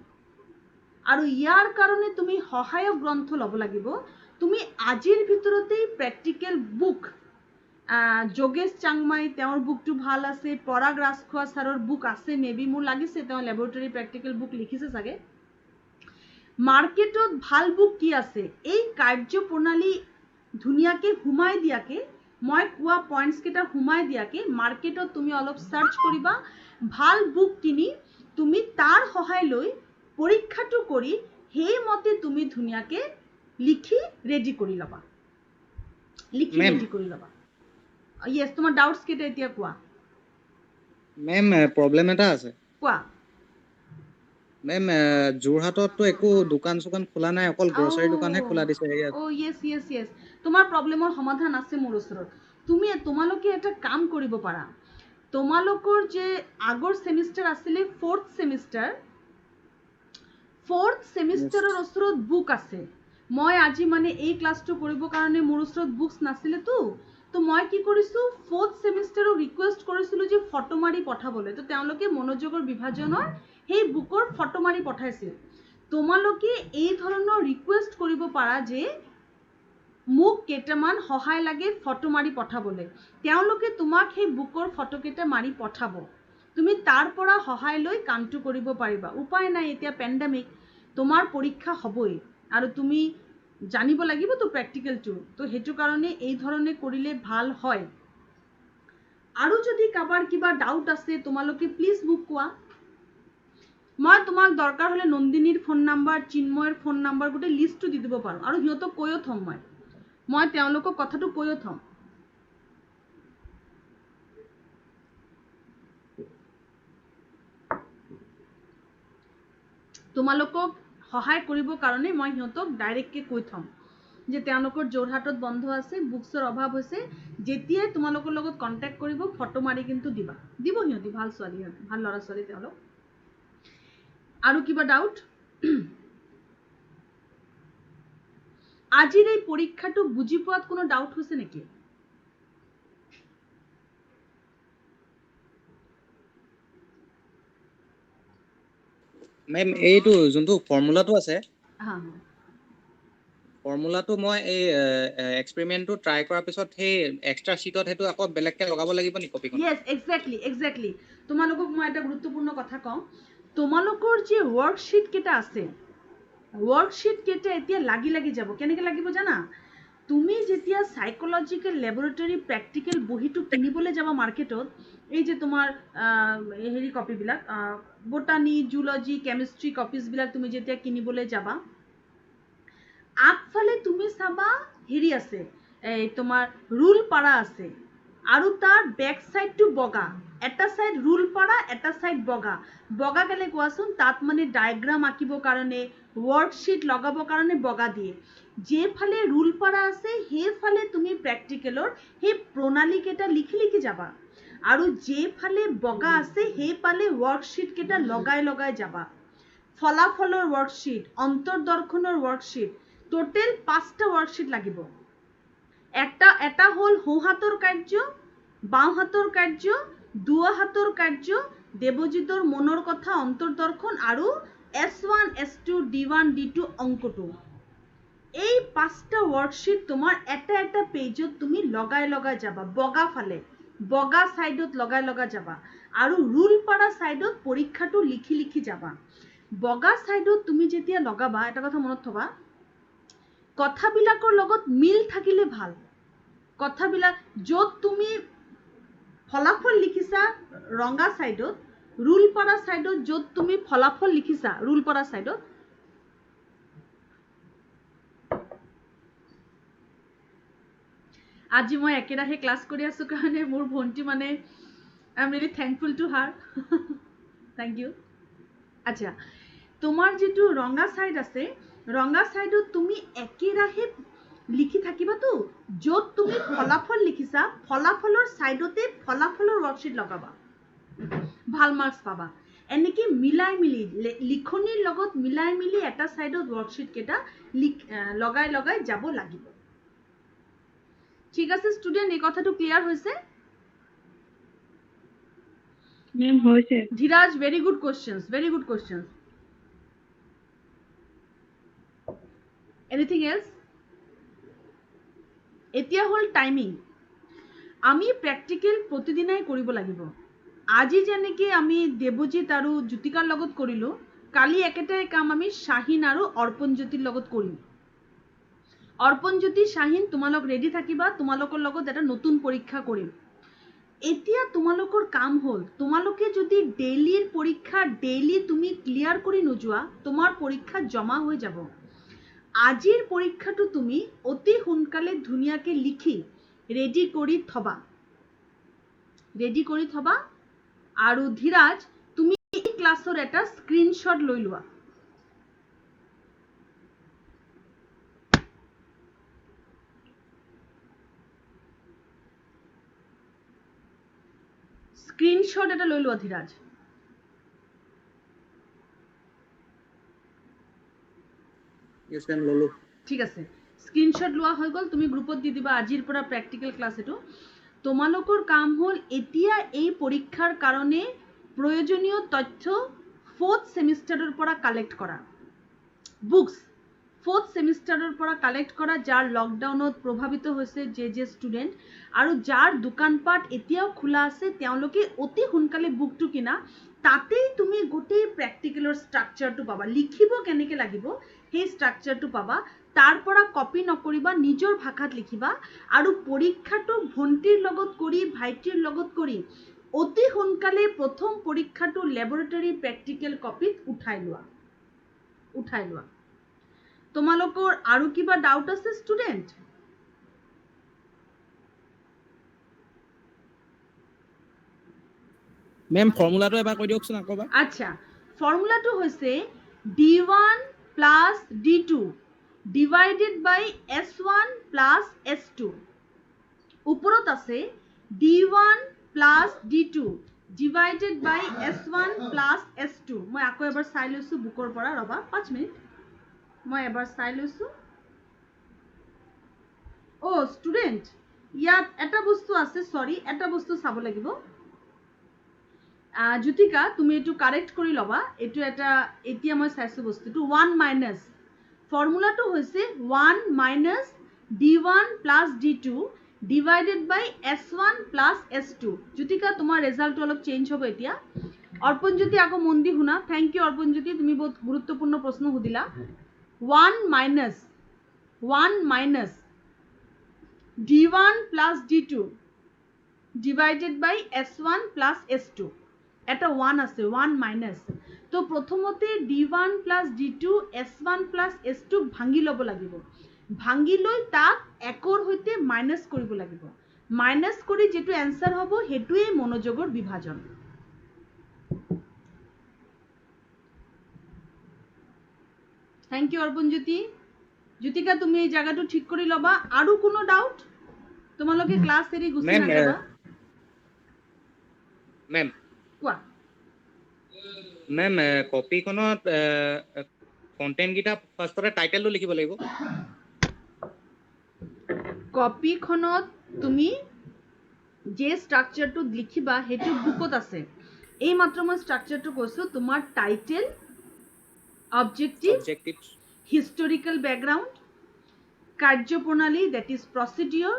আৰু ইয়াৰ কাৰণে তুমি সহায়ক গ্ৰন্থ ল'ব লাগিব তুমি আজিৰ ভিতৰতেই প্ৰ্যাকটিক্যাল বুক যোগেশ চাংমাই তেওঁৰ বুকটো ভাল আছে পৰাগ ৰাজখোৱা ছাৰৰ বুক আছে মেবি মোৰ লাগিছে তেওঁ ল্যাবৰেটৰী প্ৰ্যাকটিক্যাল বুক লিখিছে সাগে মাৰ্কেটত ভাল বুক কি আছে এই কাৰ্য প্ৰণালী ধুনিয়াকে হুমাই দিয়াকে মই কোৱা পয়েন্টস কেটা হুমাই দিয়াকে মাৰ্কেটত তুমি অলপ সাৰ্চ কৰিবা ভাল বুক কিনি তুমি তাৰ সহায় লৈ পৰীক্ষাটো কৰি হেই মতে তুমি ধুনিয়াকে লিখি ৰেডি কৰি লবা লিখি ৰেডি কৰি লবা ইয়েস তোমাৰ ডাউটস কেটা এতিয়া কোৱা মেম প্ৰবলেম এটা আছে কোৱা মেম যোৰহাটতটো একো দোকান চোকান খোলা নাই অকল গ্ৰসাৰী দোকানহে খোলা দিছে ইয়াত ও ইয়েস তোমাৰ প্ৰবলেমৰ সমাধান আছে মোৰ ওচৰত তুমি তোমালোকে এটা কাম কৰিব পাৰা তোমালোকৰ যে আগৰ সেমিস্টাৰ আছিলে 4th সেমিস্টাৰৰ ওচৰত বুক আছে মই আজি মানে এই ক্লাছটো কৰিব কাৰণে মোৰ ওচৰত বুকস নাছিলে তো মই কি কৰিছো 4th সেমিস্টাৰক ৰিকুৱেষ্ট কৰিছিলো যে ফটো মাৰি পঠাবলৈ তো তেওঁলোকে মনোযোগৰ বিভাজনৰ সেই বুকৰ ফটো মাৰি পঠাইছিল তোমালোকে এই ধৰণৰ ৰিকুৱেষ্ট কৰিব পাৰা যে মোক কেইটামান সহায় লাগে ফটো মাৰি পঠাবলৈ তেওঁলোকে তোমাক সেই বুকৰ ফটো কেইটা মাৰি পঠাব তুমি তাৰ পৰা সহায় লৈ কামটো কৰিব পাৰিবা উপায় নাই এতিয়া পেণ্ডেমিক তোমাৰ পৰীক্ষা হ'বই আৰু তুমি জানিব লাগিব তো প্ৰ্যাকটিক্যালটো তো হেতু কাৰণে এই ধৰণে কৰিলে ভাল হয় আৰু যদি কাবাৰ কিবা ডাউট আছে তোমালোকে প্লিজ মোক কোৱা মই তোমাক দৰকাৰ হলে নন্দিনীৰ ফোন নাম্বাৰ চিন্ময়ৰ ফোন নাম্বাৰ গোটে লিষ্টটো দি দিব পাৰো আৰু হিয়তক কৈও থম মই তেওঁলোকক কথাটো কৈও থম তোমালোকক সহায় কৰিব কাৰণে মই হিয়তক ডাইৰেক্টলি কৈ থম যে তেওঁলোকৰ যোৰহাটত বন্ধ আছে, বুকছৰ অভাৱ হৈছে, যেতিয়াই তোমালোকৰ লগত কণ্টেক্ট কৰিব ফটো মাৰি কিন্তু দিব সিহঁতি, ভাল ছোৱালী, সিহঁতি ভাল ল'ৰা ছোৱালী তেওঁলোক। আৰু কিবা ডাউট? আজিৰ এই পৰীক্ষাটো বুজি পোৱাত কোনো ডাউট হৈছে নেকি? মেম এইটো যোনটো ফৰ্মুলাটো আছে হা ফৰ্মুলাটো মই এই এক্সপেৰিমেন্টটো ট্ৰাই কৰাৰ পিছত সেই এক্সট্ৰা শীটত সেইটো আকৌ বেলেগকে লগাব লাগিব নি কপিখন? Yes, exactly. তোমালোকক মই এটা গুৰুত্বপূৰ্ণ কথা কওঁ, তোমালোকৰ যে ৱৰ্কশ্বীট কেইটা আছে, ৱৰ্কশ্বীট কেইটা এতিয়া লাগি যাব। কেনেকৈ লাগিব জানা? তুমি যেতিয়া সাইকোলজিকেল লেবৰেটৰী প্ৰেক্টিকেল বহিটো কিনিবলৈ যাবা মাৰ্কেটত, এই যে তোমাৰ হেৰি কপিবিলাক, বটানী, জুলজি, কেমিষ্ট্ৰি কপিজবিলাক তুমি যেতিয়া কিনিবলৈ যাবা, আগফালে তুমি চাবা হেৰি আছে, এই তোমাৰ ৰুল পাৰা আছে, আৰু তাৰ বেক সাইডটো বগা, এটা সাইড ৰুল পাৰা, এটা সাইড বগা। বগা কেলে কোৱাচোন? তাত মানে ডায়াগ্ৰাম আঁকিবৰ কাৰণে, ৱৰ্কশ্বীট লগাবৰ কাৰণে বগা দিয়ে। যেফালে ৰুল পাৰা আছে সেইফালে তুমি প্ৰেক্টিকেলৰ সেই প্ৰণালী কেইটা লিখি যাবা, আৰু যেফালে বগা আছে সেইফালে ৱৰ্কশ্বীট কেইটা লগাই যাবা। ফলাফলৰ ৱৰ্কশ্বীট, অন্তৰ্দৰ্শনৰ ৱৰ্কশ্বীট, টোটেল 5টা ৱৰ্কশ্বীট লাগিব। এটা হ'ল সোঁহাতৰ কাৰ্য, বাওঁ হাতৰ কাৰ্য, দুৱা হাতৰ কাৰ্য, দেৱজিতৰ মনৰ কথা, অন্তৰ্দৰ্শন, আৰু S1, S2, D1, D2 অংকটো। এই 5টা ৱৰ্কশ্বীট তোমাৰ এটা পেজত তুমি লগাই যাবা, বগা ফালে, বগা সাইডত লগাই যাবা, আৰু ৰুল পাৰা সাইডত পৰীক্ষাটো লিখি যাবা। বগা সাইডত তুমি যেতিয়া লগাবা, এটা কথা মনত থবা, কথাবিলাকৰ লগত মিল থাকিলে ভাল। কথাবিলাক য'ত তুমি ফলাফল লিখিছা ৰঙা সাইডত, ৰুল পাৰা সাইডত য'ত তুমি ফলাফল লিখিছা ৰুল পাৰা সাইডত, আজি মই একেৰাহে ক্লাছ কৰি আছো কাৰণে মোৰ ভণ্টি মানে I am really thankful to her. Thank you. আচ্ছা, তোমাৰ যিটো ৰঙা সাইড আছে, ৰঙা সাইডত তুমি একেৰাহে লিখি থাকিবাতো, য'ত তুমি ফলাফল লিখিছা ফলাফলৰ সাইডতে ফলাফলৰ ৱৰ্কশ্বীট লগাবা, ভাল মাৰ্কছ পাবা। এনেকে মিলাই মিলি লিখনিৰ লগত মিলাই মিলি এটা সাইডত ৱৰ্কশ্বীট কেইটা লগাই যাব লাগিব। ঠিক আছে ষ্টুডেন্ট, এই কথাটো ক্লিয়াৰ হৈছে? মেম হৈছে। Dhiraj, very good questions. Anything else? এতিয়া হল টাইমিং। আমি প্ৰেক্টিকেল প্ৰতিদিনাই কৰিব লাগিব। আজি যেনেকে আমি দেৱজিৎ আৰু জ্যোতিকাৰ লগত কৰিলো, কালি একেটাই কাম আমি শাহিন আৰু অৰ্পণজ্যোতিৰ লগত কৰিম। অৰ্পণজ্যোতি, শাহিন, তোমালোক ৰেডি থাকিবা, তোমালোকৰ লগত এটা নতুন পৰীক্ষা কৰিম। এতিয়া তোমালোকৰ কাম হ'ল, তোমালোকে যদি ডেইলিৰ পৰীক্ষা ডেইলি তুমি ক্লিয়াৰ কৰি নোযোৱা, তোমাৰ পৰীক্ষা জমা হৈ যাব। আজিৰ পৰীক্ষাটো তুমি অতি সোনকালে ধুনীয়াকে লিখি ৰেডি কৰি থবা। আৰু ধীৰাজ, তুমি এই ক্লাছৰ এটা স্ক্ৰীনশ্বট লৈ লোৱা। স্ক্ৰীনশ্বট এটা লৈ লোৱা ধীৰাজ। ইয়েছ মেম, ললো। ঠিক আছে, স্ক্ৰীনশ্বট লোৱা হৈ গ'ল, তুমি গ্ৰুপত দি দিবা আজিৰ পৰা প্ৰেক্টিকেল ক্লাছ এইটো। তোমালোকৰ কাম হ'ল এতিয়া এই পৰীক্ষাৰ কাৰণে প্ৰয়োজনীয় তথ্য 4th সেমিষ্টাৰৰ পৰা কালেক্ট কৰা। বুকস 4th সেমিষ্টাৰৰ পৰা কালেক্ট কৰা, যাৰ লকডাউনত প্ৰভাৱিত হৈছে যে ষ্টুডেণ্ট, আৰু যাৰ দোকানপাট এতিয়াও খোলা আছে তেওঁলোকে অতি সোনকালে বুকটো কিনা। তাতেই তুমি গোটেই প্ৰেক্টিকেলৰ ষ্ট্ৰাকচাৰটো পাবা, লিখিব কেনেকৈ লাগিব সেই ষ্ট্ৰাকচাৰটো পাবা। তাৰ পৰা কপি নকৰিবা, নিজৰ ভাষাত লিখিবা, আৰু পৰীক্ষাটো ভণ্টিৰ লগত কৰি, ভাইটিৰ লগত কৰি অতি সোনকালে প্ৰথম পৰীক্ষাটো লেবৰেটৰী প্ৰেক্টিকেল কপিত উঠাই লোৱা। তোমালোকৰ আৰু কিবা ডাউট আছে ষ্টুডেণ্ট? মেম ফৰ্মুলাটো এবাৰ কৈ দিয়কচোন আকৌ এবাৰ। আচ্ছা, ফৰ্মুলাটো হৈছে D1 + D2 divided by S1 plus S2 ওপৰত আছে D1 plus D2 divided by S1 plus S2 মই আকৌ এবাৰ চাই লৈছো বুকৰ পৰা ৰবা 5 মিনিট মই এবাৰ চাই লৈছো ও স্টুডেন্ট ইয়াত এটা বস্তু আছে সৰি এটা বস্তু চাব লাগিব জ্যোতিকা তুমি এটো কাৰেক্ট কৰি লবা এটো এটা এতিয়া মই চাইছো বস্তুটো 1 মাইনাস ফর্মুলাটো হৈছে 1 minus D1 plus D2 divided by S1 plus S2 Jyotika তোমাৰ ৰেজাল্টটো অলপ চেঞ্জ হ'ব এতিয়া অৰ্পণজ্যোতি আকৌ মন দি শুনা থ্যাংক ইউ অৰ্পণজ্যোতি তুমি বহুত গুৰুত্বপূৰ্ণ প্ৰশ্ন সুধিলা 1 minus D1 plus D2 divided by S1 plus S2 এটা 1 আছে 1 মাইনাস তো প্ৰথমতে D1 plus D2 S1 plus S2 ভাঙি লব লাগিব ভাঙি লৈ তাক একৰ হৈতে মাইনাস কৰিব লাগিব মাইনাস কৰি যেটো आंसर হ'ব হেতুই মনোযোগৰ বিভাজন থ্যাংক ইউ অৰ্পণজ্যোতি জ্যোতিকা তুমি এই জায়গাটো ঠিক কৰি লবা আৰু কোনো ডাউট তোমালোকে ক্লাস এৰি গুছি নাযাবা মেম কোৱা মেম কপিখনত কন্টেন্ট গিটা ফাৰ্ষ্টতে টাইটেলটো লিখিব লাগিব কপিখনত তুমি যে স্ট্ৰাকচাৰটো লিখিবা হেতু বুকত আছে এই মাত্ৰ মই স্ট্ৰাকচাৰটো কৈছো তোমাৰ title objective historical background কার্যপ্রণালী that is procedure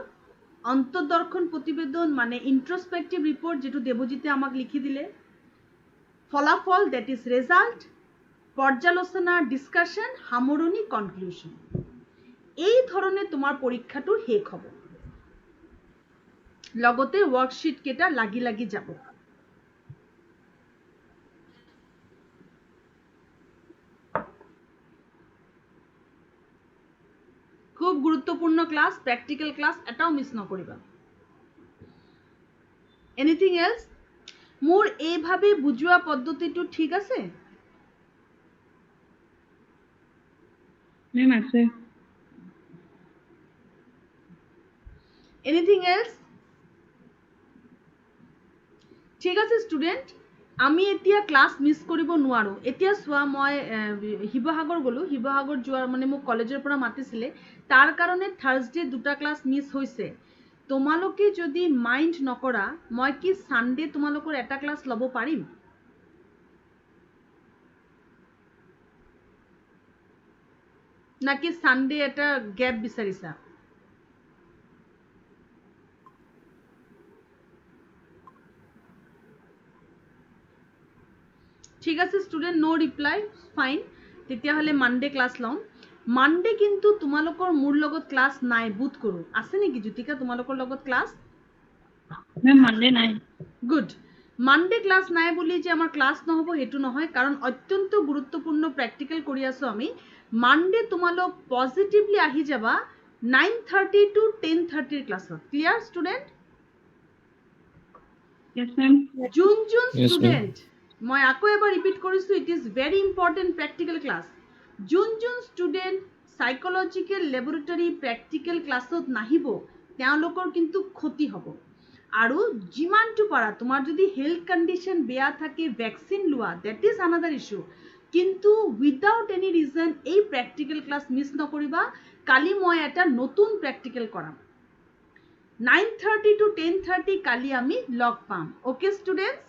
অন্তর্দর্শন প্রতিবেদন মানে introspective report যেটো দেবজিতে আমাক লিখি দিলে ফলাফল that is result পর্যালোচনা discussion সামৰণি conclusion এই ধৰণে তোমাৰ পৰীক্ষাটো শেষ হ'ব লগতে ওয়াৰ্কশিট কেটা লাগি লাগি যাব খুব গুৰুত্বপূৰ্ণ ক্লাস প্ৰ্যাকটিক্যাল ক্লাস এটাও মিস নকৰিবা এনিথিং এলস মোৰ এইভাবে বুজোৱা পদ্ধতিটো ঠিক আছে মেম আছে এনিথিং এলস ঠিক আছে স্টুডেন্ট আমি এতিয়া ক্লাস মিস কৰিব নোৱাৰো এতিয়া সোৱা মই হিবহাগৰ গলো হিবহাগৰ যোৱাৰ মানে মোক কলেজৰ পৰা মাতিছিলে তাৰ কাৰণে থাৰ্সডে দুটা ক্লাস মিস হৈছে তোমালোকে যদি মাইন্ড নকৰা মই কি সানডে তোমালোকৰ এটা ক্লাস লব পাৰিম নাকি সানডে এটা গ্যাপ বিচাৰিছা ঠিক আছে স্টুডেন্ট নো ৰিপ্লাই ফাইন তেতিয়া হলে মানডে ক্লাস লম মানডে কিন্তু তোমালোকৰ মোৰ লগত ক্লাস নাই বুট কৰো আছে নেকি জ্যোতিকা তোমালোকৰ লগত ক্লাস মেম মানডে নাই গুড মানডে ক্লাস নাই বুলি যে আমাৰ ক্লাস নহব হেতু নহয় কাৰণ অত্যন্ত গুৰুত্বপূৰ্ণ প্ৰ্যাকটিক্যাল কৰি আছো আমি মানডে তোমালোক পজিটিভলি আহি যাবা 9:30 to 10:30 ক্লাসত ক্লিয়াৰ স্টুডেন্ট yes ma'am জুন Yes, ma'am. স্টুডেন্ট মই আকৌ এবাৰ ৰিপিট কৰিছো it is very important practical class জুন স্টুডেন্ট সাইকোলজিক্যাল ল্যাবৰেটৰী প্ৰ্যাকটিক্যাল ক্লাসত নাহিব তেওঁলোকৰ কিন্তু ক্ষতি হ'ব আৰু যিমানটো পাৰা তোমাৰ যদি হেলথ কন্ডিশন বেয়া থাকে ভ্যাকসিন লোৱা দ্যাট ইজ অ্যানাদাৰ ইস্যু কিন্তু উইদাউট এনি ৰিজন এই প্ৰ্যাকটিক্যাল ক্লাস মিস নকৰিবা কালি মই এটা নতুন প্ৰ্যাকটিক্যাল কৰাম 9:30 to 10:30 কালি আমি লগ পাম ওকে স্টুডেন্টস